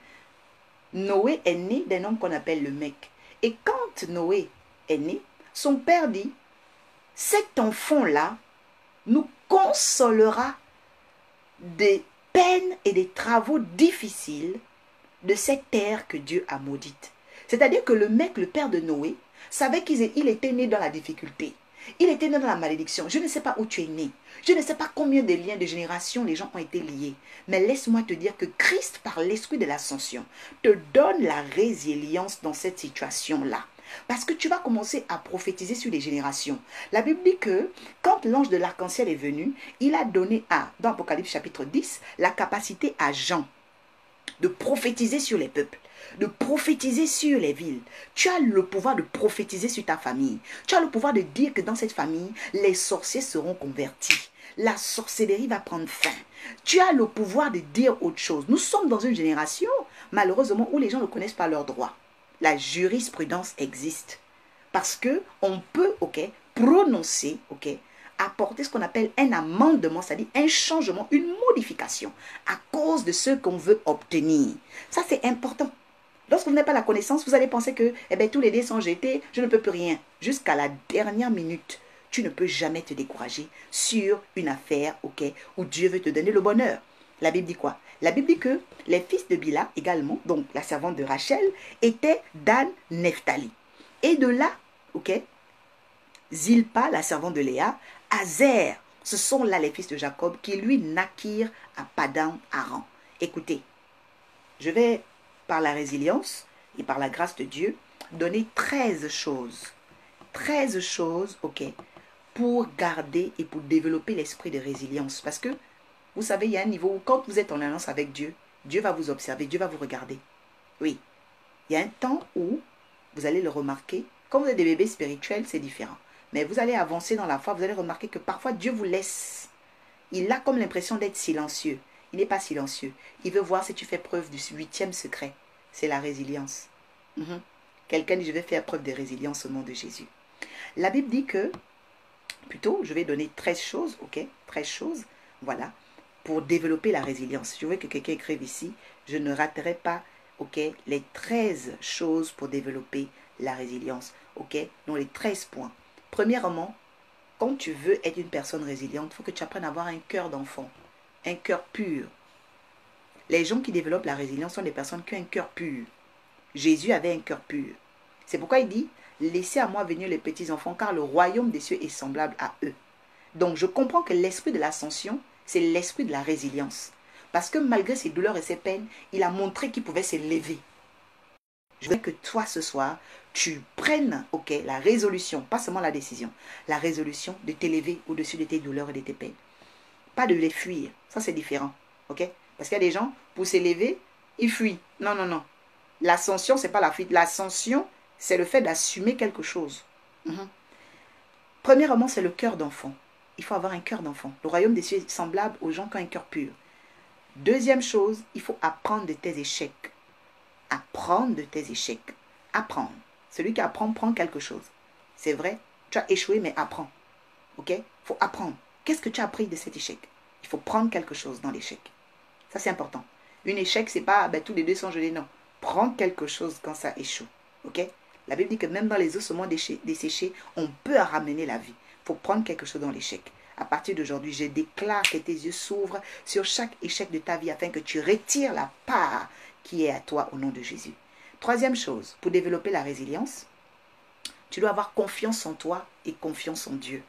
Noé est né d'un homme qu'on appelle le mec. Et quand Noé est né, son père dit, cet enfant-là nous consolera des peines et des travaux difficiles de cette terre que Dieu a maudite. C'est-à-dire que le mec, le père de Noé, savait qu'il était né dans la difficulté. Il était né dans la malédiction. Je ne sais pas où tu es né. Je ne sais pas combien de liens de génération les gens ont été liés. Mais laisse-moi te dire que Christ, par l'esprit de l'ascension, te donne la résilience dans cette situation-là. Parce que tu vas commencer à prophétiser sur les générations. La Bible dit que quand l'ange de l'arc-en-ciel est venu, il a donné dans Apocalypse chapitre 10, la capacité à Jean de prophétiser sur les peuples, de prophétiser sur les villes. Tu as le pouvoir de prophétiser sur ta famille. Tu as le pouvoir de dire que dans cette famille, les sorciers seront convertis. La sorcellerie va prendre fin. Tu as le pouvoir de dire autre chose. Nous sommes dans une génération, malheureusement, où les gens ne connaissent pas leurs droits. La jurisprudence existe. Parce que on peut, prononcer, apporter ce qu'on appelle un amendement, c'est-à-dire un changement, une modification à cause de ce qu'on veut obtenir. Ça, c'est important. Lorsque vous n'avez pas la connaissance, vous allez penser que tous les dés sont jetés, je ne peux plus rien. Jusqu'à la dernière minute, tu ne peux jamais te décourager sur une affaire où Dieu veut te donner le bonheur. La Bible dit quoi? La Bible dit que les fils de Bila également, donc la servante de Rachel, étaient Dan, Nephtali. Et de là, Zilpa, la servante de Léa, Azer, ce sont là les fils de Jacob qui lui naquirent à Padan Aram. Écoutez, je vais, par la résilience et par la grâce de Dieu, donner 13 choses. 13 choses, pour garder et pour développer l'esprit de résilience. Parce que, vous savez, il y a un niveau où quand vous êtes en alliance avec Dieu, Dieu va vous observer, Dieu va vous regarder. Oui, il y a un temps où, vous allez le remarquer, quand vous êtes des bébés spirituels, c'est différent. Mais vous allez avancer dans la foi, vous allez remarquer que parfois Dieu vous laisse. Il a comme l'impression d'être silencieux. Il n'est pas silencieux. Il veut voir si tu fais preuve du 8e secret. C'est la résilience. Quelqu'un dit, je vais faire preuve de résilience au nom de Jésus. La Bible dit que, plutôt, je vais donner 13 choses, 13 choses, voilà, pour développer la résilience. Je veux que quelqu'un écrive ici, je ne raterai pas, les 13 choses pour développer la résilience, donc les 13 points. Premièrement, quand tu veux être une personne résiliente, il faut que tu apprennes à avoir un cœur d'enfant, un cœur pur. Les gens qui développent la résilience sont des personnes qui ont un cœur pur. Jésus avait un cœur pur. C'est pourquoi il dit, laissez à moi venir les petits enfants, car le royaume des cieux est semblable à eux. Donc je comprends que l'esprit de l'ascension, c'est l'esprit de la résilience. Parce que malgré ses douleurs et ses peines, il a montré qu'il pouvait s'élever. Je veux que toi, ce soir, tu prennes, la résolution, pas seulement la décision, la résolution de t'élever au-dessus de tes douleurs et de tes peines. Pas de les fuir. Ça, c'est différent. Parce qu'il y a des gens, pour s'élever, ils fuient. Non, non, non. L'ascension, ce n'est pas la fuite. L'ascension, c'est le fait d'assumer quelque chose. Premièrement, c'est le cœur d'enfant. Il faut avoir un cœur d'enfant. Le royaume des cieux est semblable aux gens qui ont un cœur pur. Deuxième chose, il faut apprendre de tes échecs. Apprendre de tes échecs. Apprendre. Celui qui apprend prend quelque chose. C'est vrai, tu as échoué, mais apprends. Il faut apprendre. Qu'est-ce que tu as appris de cet échec? Il faut prendre quelque chose dans l'échec. Ça, c'est important. Un échec, c'est pas tous les deux sont gelés, non. Prends quelque chose quand ça échoue. La Bible dit que même dans les ossements desséchés, on peut ramener la vie. Il faut prendre quelque chose dans l'échec. À partir d'aujourd'hui, je déclare que tes yeux s'ouvrent sur chaque échec de ta vie afin que tu retires la part qui est à toi au nom de Jésus. Troisième chose, pour développer la résilience, tu dois avoir confiance en toi et confiance en Dieu.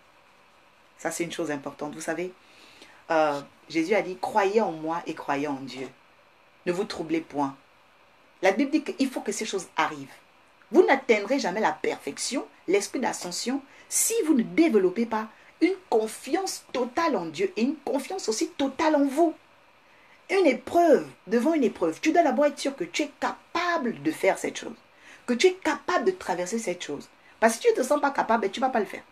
Ça, c'est une chose importante. Vous savez, Jésus a dit, croyez en moi et croyez en Dieu. Ne vous troublez point. La Bible dit qu'il faut que ces choses arrivent. Vous n'atteindrez jamais la perfection, l'esprit d'ascension, si vous ne développez pas une confiance totale en Dieu et une confiance aussi totale en vous. Une épreuve, devant une épreuve, tu dois d'abord être sûr que tu es capable de faire cette chose. Que tu es capable de traverser cette chose. Parce que si tu ne te sens pas capable, tu ne vas pas le faire.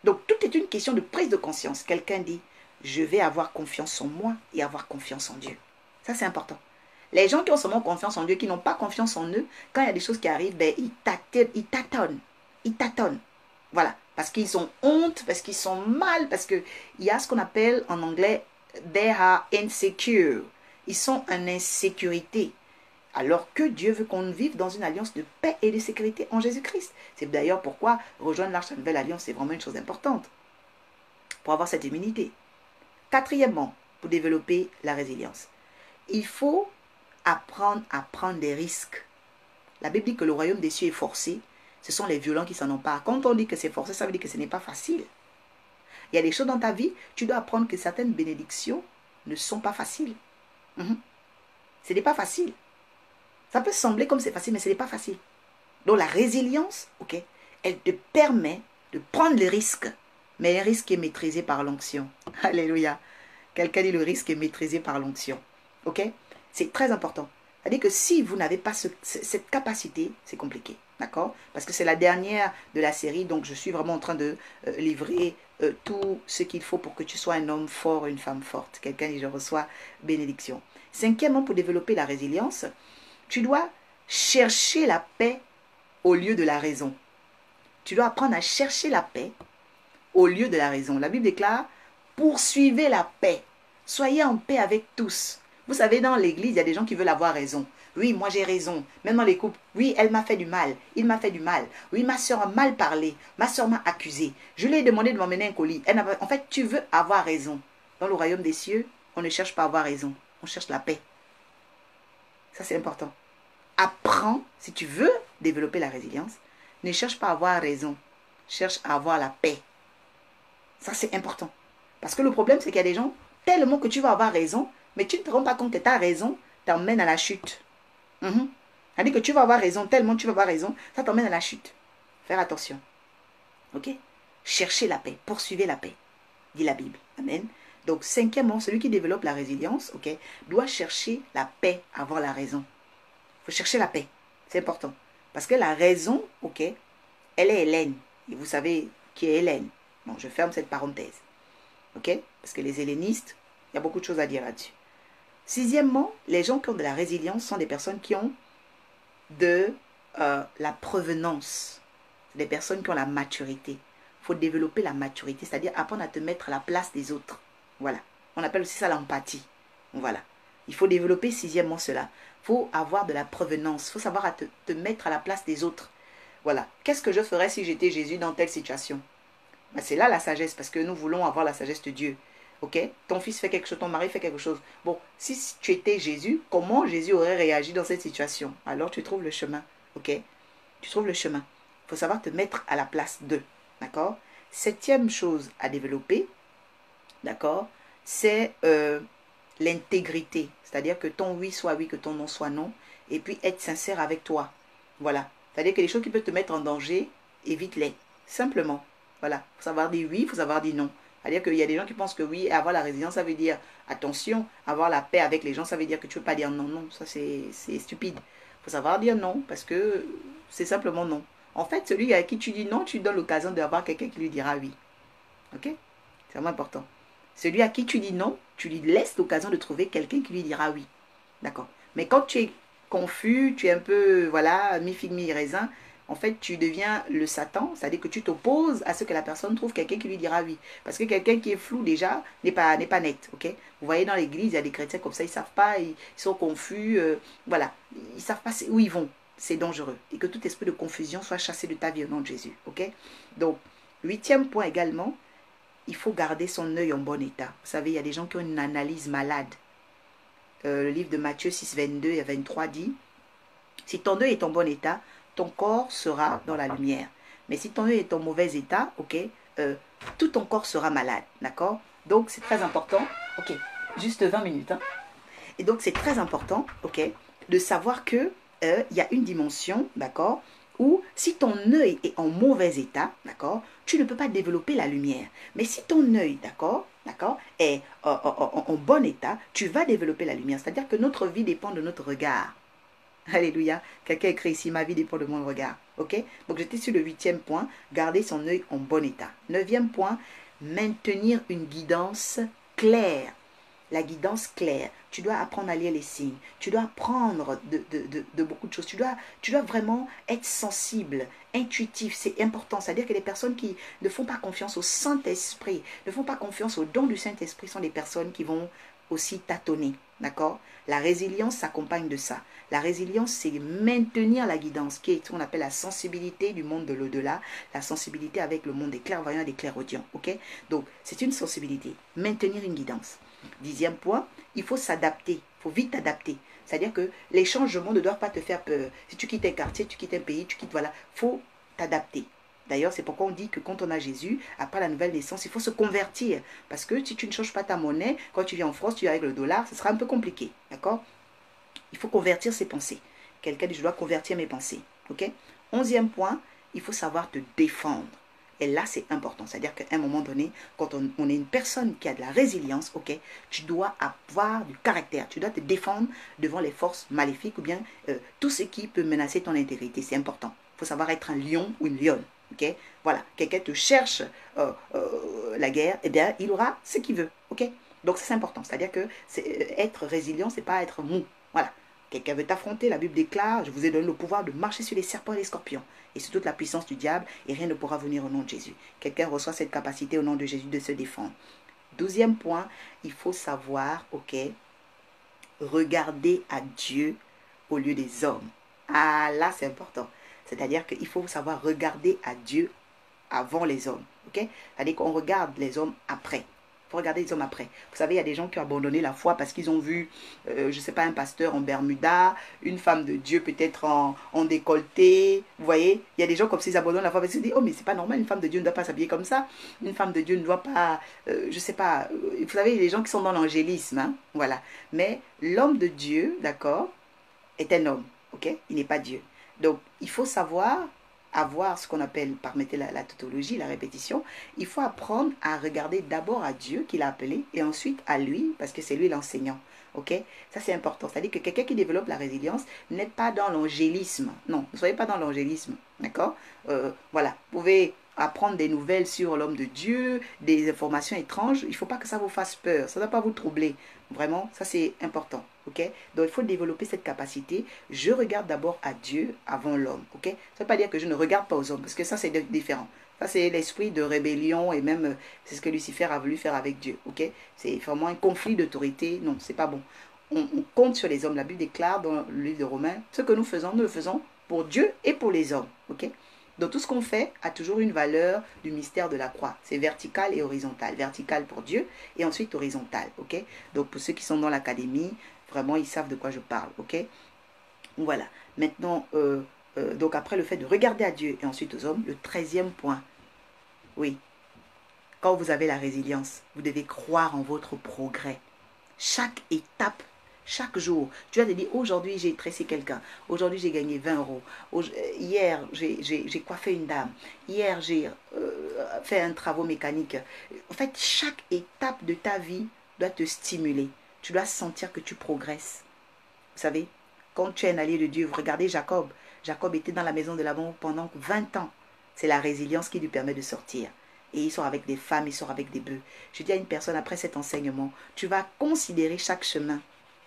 Donc, tout est une question de prise de conscience. Quelqu'un dit, je vais avoir confiance en moi et avoir confiance en Dieu. Ça, c'est important. Les gens qui ont seulement confiance en Dieu, qui n'ont pas confiance en eux, quand il y a des choses qui arrivent, ils tâtonnent. Ils tâtonnent. Voilà. Parce qu'ils ont honte, parce qu'ils sont mal, parce qu'il y a ce qu'on appelle en anglais, they are insecure. Ils sont en insécurité. Alors que Dieu veut qu'on vive dans une alliance de paix et de sécurité en Jésus-Christ. C'est d'ailleurs pourquoi rejoindre l'Arche de la Nouvelle Alliance, c'est vraiment une chose importante. pour avoir cette immunité. Quatrièmement, pour développer la résilience, il faut apprendre à prendre des risques. La Bible dit que le royaume des cieux est forcé. Ce sont les violents qui s'en emparent. Quand on dit que c'est forcé, ça veut dire que ce n'est pas facile. Il y a des choses dans ta vie, tu dois apprendre que certaines bénédictions ne sont pas faciles. Ce n'est pas facile. Ça peut sembler comme c'est facile, mais ce n'est pas facile. Donc la résilience, ok, elle te permet de prendre le risque, mais le risque est maîtrisé par l'onction. Alléluia. Quelqu'un dit le risque est maîtrisé par l'onction. Ok? C'est très important. C'est-à-dire que si vous n'avez pas cette capacité, c'est compliqué. D'accord? Parce que c'est la dernière de la série, donc je suis vraiment en train de livrer tout ce qu'il faut pour que tu sois un homme fort, une femme forte. Quelqu'un dit je reçois bénédiction. Cinquièmement, pour développer la résilience, tu dois chercher la paix au lieu de la raison. Tu dois apprendre à chercher la paix au lieu de la raison. La Bible déclare, poursuivez la paix. Soyez en paix avec tous. Vous savez, dans l'église, il y a des gens qui veulent avoir raison. Oui, moi j'ai raison. Même dans les couples, oui, elle m'a fait du mal. Il m'a fait du mal. Oui, ma soeur a mal parlé. Ma soeur m'a accusé. Je lui ai demandé de m'emmener un colis. En fait, tu veux avoir raison. Dans le royaume des cieux, on ne cherche pas à avoir raison. On cherche la paix. Ça, c'est important. Apprends, si tu veux développer la résilience, ne cherche pas à avoir raison. Cherche à avoir la paix. Ça, c'est important. Parce que le problème, c'est qu'il y a des gens, tellement que tu vas avoir raison, mais tu ne te rends pas compte que ta raison t'emmène à la chute. C'est-à-dire que tu vas avoir raison, tellement tu vas avoir raison, ça t'emmène à la chute. Faire attention. Ok? Cherchez la paix, poursuivez la paix, dit la Bible. Amen. Donc, cinquièmement, celui qui développe la résilience, ok, doit chercher la paix avant la raison. Il faut chercher la paix. C'est important. Parce que la raison, ok, elle est Hélène. Et vous savez qui est Hélène. Bon, je ferme cette parenthèse. Ok? Parce que les hellénistes, il y a beaucoup de choses à dire là-dessus. Sixièmement, les gens qui ont de la résilience sont des personnes qui ont de la provenance. Des personnes qui ont la maturité. Il faut développer la maturité, c'est-à-dire apprendre à te mettre à la place des autres. Voilà. On appelle aussi ça l'empathie. Voilà. Il faut développer sixièmement cela. Il faut avoir de la provenance. Il faut savoir à te mettre à la place des autres. Voilà. Qu'est-ce que je ferais si j'étais Jésus dans telle situation? Ben, c'est là la sagesse, parce que nous voulons avoir la sagesse de Dieu. Ok? Ton fils fait quelque chose, ton mari fait quelque chose. Bon, si tu étais Jésus, comment Jésus aurait réagi dans cette situation? Alors tu trouves le chemin. Ok? Tu trouves le chemin. Il faut savoir te mettre à la place d'eux. D'accord? Septième chose à développer, d'accord, c'est l'intégrité. C'est-à-dire que ton oui soit oui, que ton non soit non. Et puis être sincère avec toi. Voilà. C'est-à-dire que les choses qui peuvent te mettre en danger, évite-les. Simplement. Voilà. Il faut savoir dire oui, il faut savoir dire non. C'est-à-dire qu'il y a des gens qui pensent que oui, avoir la résilience, ça veut dire, attention, avoir la paix avec les gens, ça veut dire que tu ne peux pas dire non. Non, ça c'est stupide. Il faut savoir dire non, parce que c'est simplement non. En fait, celui à qui tu dis non, tu lui donnes l'occasion d'avoir quelqu'un qui lui dira oui. Ok? C'est vraiment important. Celui à qui tu dis non, tu lui laisses l'occasion de trouver quelqu'un qui lui dira oui. D'accord? Mais quand tu es confus, tu es un peu, voilà, mi-figue, mi-raisin, en fait, tu deviens le Satan, c'est-à-dire que tu t'opposes à ce que la personne trouve quelqu'un qui lui dira oui. Parce que quelqu'un qui est flou déjà n'est pas net, ok? Vous voyez dans l'église, il y a des chrétiens comme ça, ils ne savent pas, ils sont confus, voilà. Ils ne savent pas où ils vont. C'est dangereux. Et que tout esprit de confusion soit chassé de ta vie au nom de Jésus, ok? Donc, huitième point également, il faut garder son œil en bon état. Vous savez, il y a des gens qui ont une analyse malade. Le livre de Matthieu 6, 22 et 23 dit, si ton œil est en bon état, ton corps sera dans la lumière. Mais si ton œil est en mauvais état, ok, tout ton corps sera malade, d'accord? Donc, c'est très important, ok, juste 20 minutes, hein? Et donc, c'est très important, ok, de savoir que il y a une dimension, d'accord, où si ton œil est en mauvais état, d'accord, tu ne peux pas développer la lumière. Mais si ton œil, d'accord, est en bon état, tu vas développer la lumière. C'est-à-dire que notre vie dépend de notre regard. Alléluia. Quelqu'un écrit ici, ma vie dépend de mon regard. Ok? Donc j'étais sur le huitième point, garder son œil en bon état. Neuvième point, maintenir une guidance claire. La guidance claire. Tu dois apprendre à lire les signes. Tu dois apprendre de beaucoup de choses. Tu dois vraiment être sensible, intuitif. C'est important. C'est-à-dire que les personnes qui ne font pas confiance au Saint-Esprit, ne font pas confiance au don du Saint-Esprit sont des personnes qui vont aussi tâtonner. D'accord? La résilience s'accompagne de ça. La résilience, c'est maintenir la guidance, qui est ce qu'on appelle la sensibilité du monde de l'au-delà, la sensibilité avec le monde des clairvoyants et des clairaudients. Ok? Donc, c'est une sensibilité. Maintenir une guidance. 10e point, il faut s'adapter. Il faut vite t'adapter. C'est-à-dire que les changements ne doivent pas te faire peur. Si tu quittes un quartier, tu quittes un pays, tu quittes, voilà, il faut t'adapter. D'ailleurs, c'est pourquoi on dit que quand on a Jésus, après la nouvelle naissance, il faut se convertir. Parce que si tu ne changes pas ta monnaie, quand tu viens en France, tu viens avec le dollar, ce sera un peu compliqué. D'accord? Il faut convertir ses pensées. Quelqu'un dit, je dois convertir mes pensées. Ok? 11e point, il faut savoir te défendre. Et là, c'est important. C'est-à-dire qu'à un moment donné, quand on est une personne qui a de la résilience, ok, tu dois avoir du caractère. Tu dois te défendre devant les forces maléfiques ou bien tout ce qui peut menacer ton intégrité. C'est important. Il faut savoir être un lion ou une lionne. Ok? Voilà. Quelqu'un te cherche la guerre, eh bien, il aura ce qu'il veut. Ok? Donc, c'est important. C'est-à-dire que être résilient, c'est pas être mou. Voilà. Quelqu'un veut t'affronter, la Bible déclare, je vous ai donné le pouvoir de marcher sur les serpents et les scorpions et sur toute la puissance du diable, et rien ne pourra venir au nom de Jésus. Quelqu'un reçoit cette capacité au nom de Jésus de se défendre. 12e point, il faut savoir, ok, regarder à Dieu au lieu des hommes. Ah, là, c'est important. C'est-à-dire qu'il faut savoir regarder à Dieu avant les hommes, ok? C'est-à-dire qu'on regarde les hommes après. Il faut regarder les hommes après. Vous savez, il y a des gens qui ont abandonné la foi parce qu'ils ont vu, je ne sais pas, un pasteur en Bermuda, une femme de Dieu peut-être en décolleté. Vous voyez, il y a des gens comme s'ils abandonnent la foi parce qu'ils se disent, oh mais c'est pas normal, une femme de Dieu ne doit pas s'habiller comme ça. Une femme de Dieu ne doit pas, je ne sais pas, vous savez, il y a des gens qui sont dans l'angélisme, hein, voilà. Mais l'homme de Dieu, d'accord, est un homme, ok? Il n'est pas Dieu. Donc, il faut savoir avoir ce qu'on appelle, permettez la tautologie, la répétition, il faut apprendre à regarder d'abord à Dieu qui l'a appelé et ensuite à lui, parce que c'est lui l'enseignant. Ok? Ça, c'est important. C'est-à-dire que quelqu'un qui développe la résilience n'est pas dans l'angélisme. Non, ne soyez pas dans l'angélisme. D'accord? Voilà. Vous pouvez apprendre des nouvelles sur l'homme de Dieu, des informations étranges. Il ne faut pas que ça vous fasse peur. Ça ne doit pas vous troubler. Vraiment, ça, c'est important. Ok? Donc, il faut développer cette capacité. Je regarde d'abord à Dieu avant l'homme. Ok? Ça ne veut pas dire que je ne regarde pas aux hommes, parce que ça, c'est différent. Ça, c'est l'esprit de rébellion et même, c'est ce que Lucifer a voulu faire avec Dieu. Ok? C'est vraiment un conflit d'autorité. Non, c'est pas bon. On compte sur les hommes. La Bible déclare dans le livre de Romains, ce que nous le faisons pour Dieu et pour les hommes. Ok? Donc, tout ce qu'on fait a toujours une valeur du mystère de la croix. C'est vertical et horizontal. Vertical pour Dieu et ensuite horizontal. Ok? Donc, pour ceux qui sont dans l'académie, vraiment, ils savent de quoi je parle. Ok? Voilà. Maintenant, donc après le fait de regarder à Dieu et ensuite aux hommes, le 13e point. Oui. Quand vous avez la résilience, vous devez croire en votre progrès. Chaque étape, chaque jour, tu vas te dire, aujourd'hui j'ai tressé quelqu'un, aujourd'hui j'ai gagné 20 euros, hier j'ai coiffé une dame, hier j'ai fait un travaux mécanique. En fait, chaque étape de ta vie doit te stimuler. Tu dois sentir que tu progresses. Vous savez, quand tu es un allié de Dieu, vous regardez Jacob. Jacob était dans la maison de Laban pendant 20 ans. C'est la résilience qui lui permet de sortir. Et il sort avec des femmes, il sort avec des bœufs. Je dis à une personne, après cet enseignement, tu vas considérer chaque chemin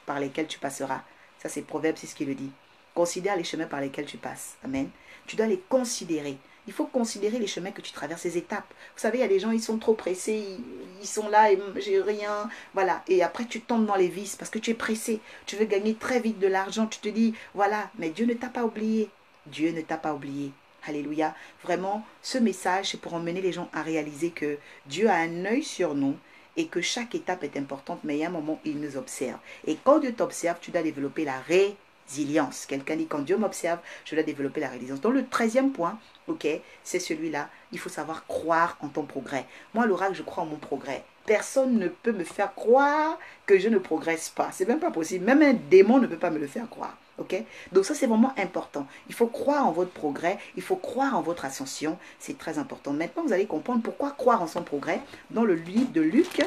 par lesquels tu passeras. Ça, c'est Proverbe, c'est ce qu'il le dit. Considère les chemins par lesquels tu passes. Amen. Tu dois les considérer. Il faut considérer les chemins que tu traverses, ces étapes. Vous savez, il y a des gens, ils sont trop pressés, ils sont là et j'ai rien. Voilà. Et après, tu tombes dans les vices parce que tu es pressé. Tu veux gagner très vite de l'argent. Tu te dis, voilà, mais Dieu ne t'a pas oublié. Dieu ne t'a pas oublié. Alléluia. Vraiment, ce message, c'est pour emmener les gens à réaliser que Dieu a un œil sur nous et que chaque étape est importante, mais il y a un moment où il nous observe. Et quand Dieu t'observe, tu dois développer la résilience. Quelqu'un dit, quand Dieu m'observe, je dois développer la résilience. Donc le 13e point, ok, c'est celui-là. Il faut savoir croire en ton progrès. Moi, l'oracle, je crois en mon progrès. Personne ne peut me faire croire que je ne progresse pas. C'est même pas possible. Même un démon ne peut pas me le faire croire. Ok? Donc ça, c'est vraiment important. Il faut croire en votre progrès. Il faut croire en votre ascension. C'est très important. Maintenant, vous allez comprendre pourquoi croire en son progrès dans le livre de Luc.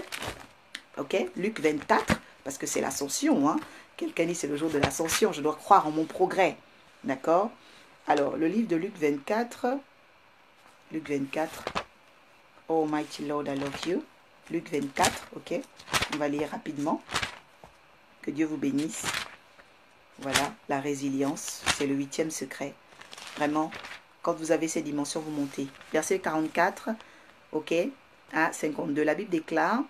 Ok? Luc 24. Parce que c'est l'ascension. Hein? Quelqu'un dit c'est le jour de l'ascension. Je dois croire en mon progrès. D'accord? Alors, le livre de Luc 24. Luc 24. Oh, mighty Lord, I love you. Luc 24. Ok? On va lire rapidement. Que Dieu vous bénisse. Voilà, la résilience, c'est le 8e secret. Vraiment, quand vous avez ces dimensions, vous montez. Verset 44, ok, à 52. La Bible déclare,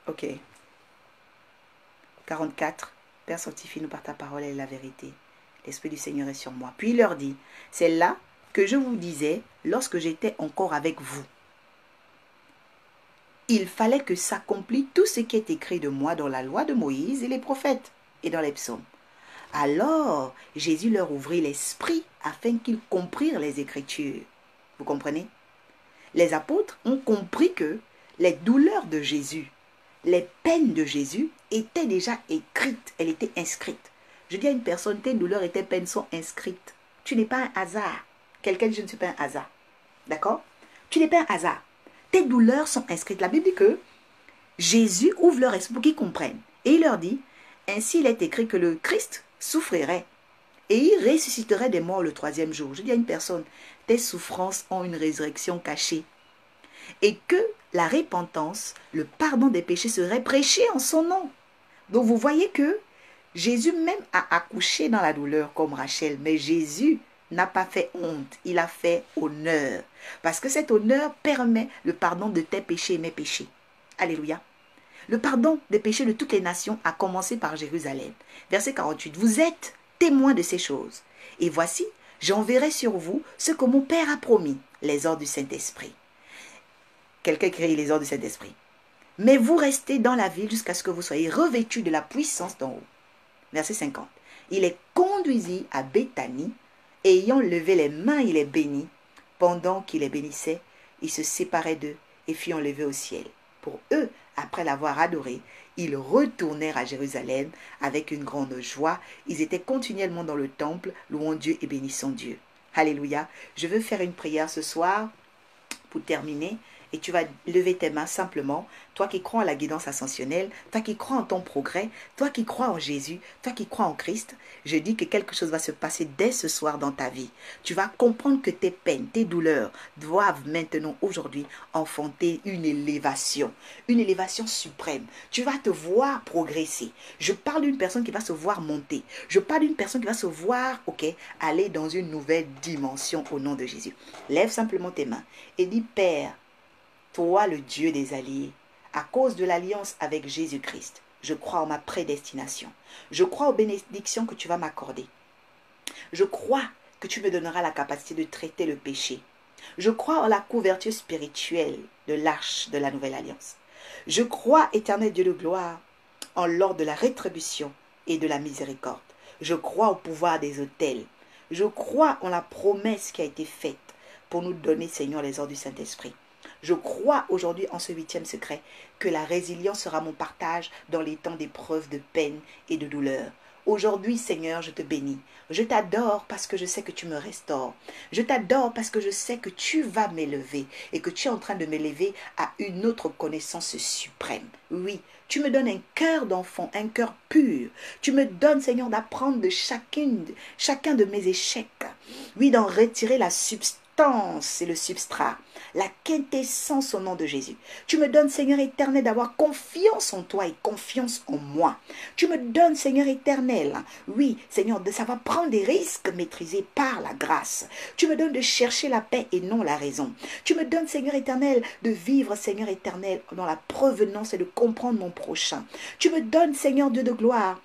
Ok. 44. Père, sanctifie-nous par ta parole et la vérité. L'Esprit du Seigneur est sur moi. Puis il leur dit, c'est là que je vous disais lorsque j'étais encore avec vous. Il fallait que s'accomplisse tout ce qui est écrit de moi dans la loi de Moïse et les prophètes et dans les psaumes. Alors Jésus leur ouvrit l'esprit afin qu'ils comprirent les Écritures. Vous comprenez? Les apôtres ont compris que les douleurs de Jésus, les peines de Jésus étaient déjà écrites, elles étaient inscrites. Je dis à une personne, tes douleurs et tes peines sont inscrites. Tu n'es pas un hasard. Quelqu'un dit, je ne suis pas un hasard. D'accord? Tu n'es pas un hasard. Tes douleurs sont inscrites. La Bible dit que Jésus ouvre leur esprit pour qu'ils comprennent. Et il leur dit, ainsi il est écrit que le Christ souffrirait et il ressusciterait des morts le troisième jour. Je dis à une personne, tes souffrances ont une résurrection cachée. Et que la repentance, le pardon des péchés serait prêché en son nom. Donc vous voyez que Jésus même a accouché dans la douleur comme Rachel, mais Jésus n'a pas fait honte, il a fait honneur. Parce que cet honneur permet le pardon de tes péchés et mes péchés. Alléluia. Le pardon des péchés de toutes les nations a commencé par Jérusalem. Verset 48. Vous êtes témoins de ces choses. Et voici, j'enverrai sur vous ce que mon Père a promis, les ordres du Saint-Esprit. Quelqu'un crie les ordres du Saint-Esprit. Mais vous restez dans la ville jusqu'à ce que vous soyez revêtus de la puissance d'en haut. Verset 50. Il les conduisit à Béthanie, et ayant levé les mains, il les bénit. Pendant qu'il les bénissait, il se séparait d'eux et fut enlevé au ciel. Pour eux, après l'avoir adoré, ils retournèrent à Jérusalem avec une grande joie. Ils étaient continuellement dans le temple, louant Dieu et bénissant Dieu. Alléluia. Je veux faire une prière ce soir pour terminer. Et tu vas lever tes mains simplement, toi qui crois en la guidance ascensionnelle, toi qui crois en ton progrès, toi qui crois en Jésus, toi qui crois en Christ. Je dis que quelque chose va se passer dès ce soir dans ta vie. Tu vas comprendre que tes peines, tes douleurs doivent maintenant, aujourd'hui, enfanter une élévation suprême. Tu vas te voir progresser. Je parle d'une personne qui va se voir monter. Je parle d'une personne qui va se voir, aller dans une nouvelle dimension au nom de Jésus. Lève simplement tes mains et dis, Père, toi, le Dieu des alliés, à cause de l'alliance avec Jésus-Christ, je crois en ma prédestination. Je crois aux bénédictions que tu vas m'accorder. Je crois que tu me donneras la capacité de traiter le péché. Je crois en la couverture spirituelle de l'arche de la nouvelle alliance. Je crois, éternel Dieu de gloire, en l'ordre de la rétribution et de la miséricorde. Je crois au pouvoir des autels. Je crois en la promesse qui a été faite pour nous donner, Seigneur, les ordres du Saint-Esprit. Je crois aujourd'hui en ce 8e secret que la résilience sera mon partage dans les temps d'épreuve, de peine et de douleur. Aujourd'hui, Seigneur, je te bénis. Je t'adore parce que je sais que tu me restaures. Je t'adore parce que je sais que tu vas m'élever et que tu es en train de m'élever à une autre connaissance suprême. Oui, tu me donnes un cœur d'enfant, un cœur pur. Tu me donnes, Seigneur, d'apprendre de chacun de mes échecs. Oui, d'en retirer la substance et le substrat, la quintessence au nom de Jésus. Tu me donnes, Seigneur éternel, d'avoir confiance en toi et confiance en moi. Tu me donnes, Seigneur éternel, oui, Seigneur, de savoir prendre des risques maîtrisés par la grâce. Tu me donnes de chercher la paix et non la raison. Tu me donnes, Seigneur éternel, de vivre, Seigneur éternel, dans la provenance et de comprendre mon prochain. Tu me donnes, Seigneur Dieu de gloire,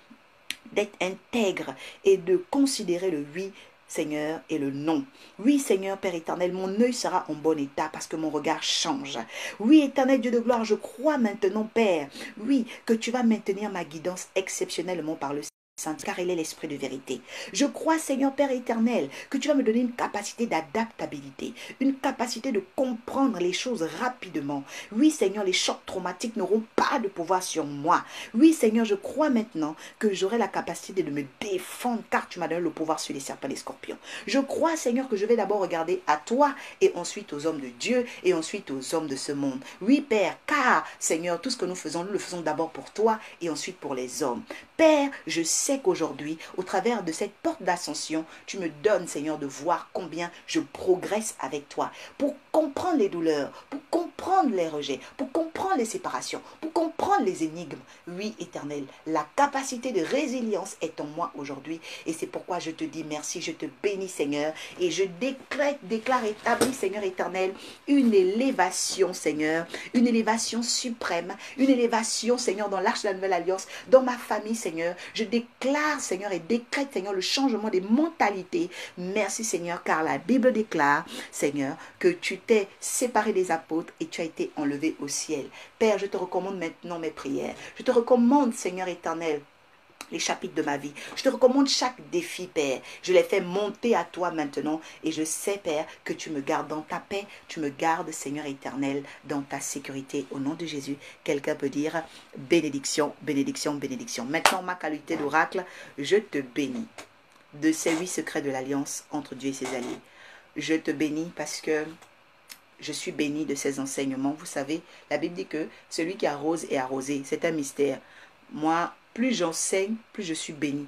d'être intègre et de considérer le oui, Seigneur, et le non. Oui, Seigneur, Père éternel, mon œil sera en bon état parce que mon regard change. Oui, éternel Dieu de gloire, je crois maintenant, Père, oui, que tu vas maintenir ma guidance exceptionnellement par le Saint, car il est l'esprit de vérité. Je crois, Seigneur Père éternel, que tu vas me donner une capacité d'adaptabilité, une capacité de comprendre les choses rapidement. Oui, Seigneur, les chocs traumatiques n'auront pas de pouvoir sur moi. Oui, Seigneur, je crois maintenant que j'aurai la capacité de me défendre, car tu m'as donné le pouvoir sur les serpents et les scorpions. Je crois, Seigneur, que je vais d'abord regarder à toi et ensuite aux hommes de Dieu et ensuite aux hommes de ce monde. Oui, Père, car, Seigneur, tout ce que nous le faisons d'abord pour toi et ensuite pour les hommes. Père, je sais qu'aujourd'hui, au travers de cette porte d'ascension, tu me donnes, Seigneur, de voir combien je progresse avec toi, pour comprendre les douleurs, pour comprendre comprendre les rejets, pour comprendre les séparations, pour comprendre les énigmes. Oui, Éternel, la capacité de résilience est en moi aujourd'hui. Et c'est pourquoi je te dis merci, je te bénis, Seigneur. Et je déclare établi, Seigneur éternel, une élévation, Seigneur, une élévation suprême, une élévation, Seigneur, dans l'arche de la nouvelle alliance, dans ma famille, Seigneur. Je déclare, Seigneur, et décrète, Seigneur, le changement des mentalités. Merci, Seigneur, car la Bible déclare, Seigneur, que tu t'es séparé des apôtres et tu as été enlevé au ciel. Père, je te recommande maintenant mes prières. Je te recommande, Seigneur éternel, les chapitres de ma vie. Je te recommande chaque défi, Père. Je les fais monter à toi maintenant. Et je sais, Père, que tu me gardes dans ta paix. Tu me gardes, Seigneur éternel, dans ta sécurité. Au nom de Jésus, quelqu'un peut dire bénédiction, bénédiction, bénédiction. Maintenant, ma qualité d'oracle, je te bénis de ces 8 secrets de l'alliance entre Dieu et ses alliés. Je te bénis parce que je suis béni de ces enseignements. Vous savez, la Bible dit que celui qui arrose est arrosé. C'est un mystère. Moi, plus j'enseigne, plus je suis béni.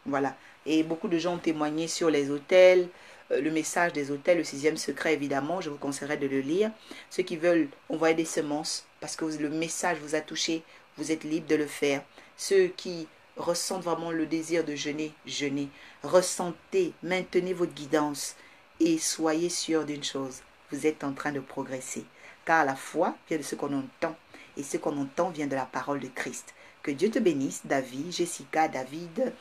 Voilà. Et beaucoup de gens ont témoigné sur les autels, le message des autels, le 6e secret, évidemment. Je vous conseillerais de le lire. Ceux qui veulent envoyer des semences, parce que le message vous a touché, vous êtes libre de le faire. Ceux qui ressentent vraiment le désir de jeûner, jeûnez. Ressentez, maintenez votre guidance et soyez sûrs d'une chose. Vous êtes en train de progresser. Car la foi vient de ce qu'on entend. Et ce qu'on entend vient de la parole de Christ. Que Dieu te bénisse, David, Jessica, David,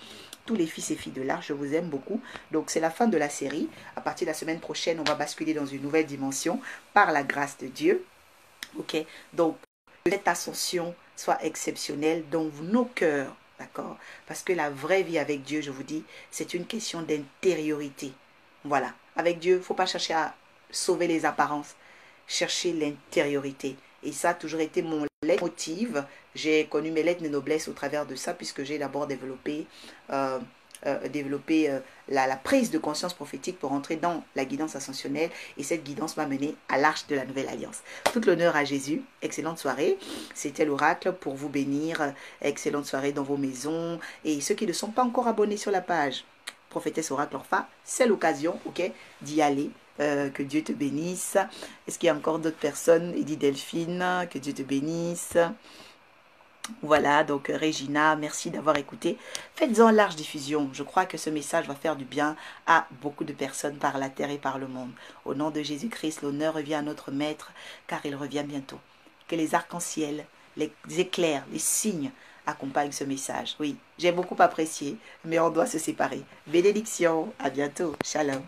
tous les fils et filles de l'Arche, je vous aime beaucoup. Donc c'est la fin de la série. À partir de la semaine prochaine, on va basculer dans une nouvelle dimension par la grâce de Dieu. Ok, donc que cette ascension soit exceptionnelle dans nos cœurs, d'accord? Parce que la vraie vie avec Dieu, je vous dis, c'est une question d'intériorité. Voilà, avec Dieu, il ne faut pas chercher à sauver les apparences, chercher l'intériorité. Et ça a toujours été mon leitmotiv. J'ai connu mes lettres de noblesse au travers de ça, puisque j'ai d'abord développé la prise de conscience prophétique pour entrer dans la guidance ascensionnelle. Et cette guidance m'a mené à l'arche de la nouvelle alliance. Tout l'honneur à Jésus. Excellente soirée. C'était l'oracle pour vous bénir. Excellente soirée dans vos maisons. Et ceux qui ne sont pas encore abonnés sur la page Prophétesse Oracle Orpha, c'est l'occasion, ok, d'y aller. Que Dieu te bénisse. Est-ce qu'il y a encore d'autres personnes? Edith Delphine, que Dieu te bénisse. Voilà, donc Regina, merci d'avoir écouté. Faites-en large diffusion. Je crois que ce message va faire du bien à beaucoup de personnes par la terre et par le monde. Au nom de Jésus-Christ, l'honneur revient à notre Maître, car il revient bientôt. Que les arcs-en-ciel, les éclairs, les signes accompagnent ce message. Oui, j'ai beaucoup apprécié, mais on doit se séparer. Bénédiction, à bientôt. Shalom.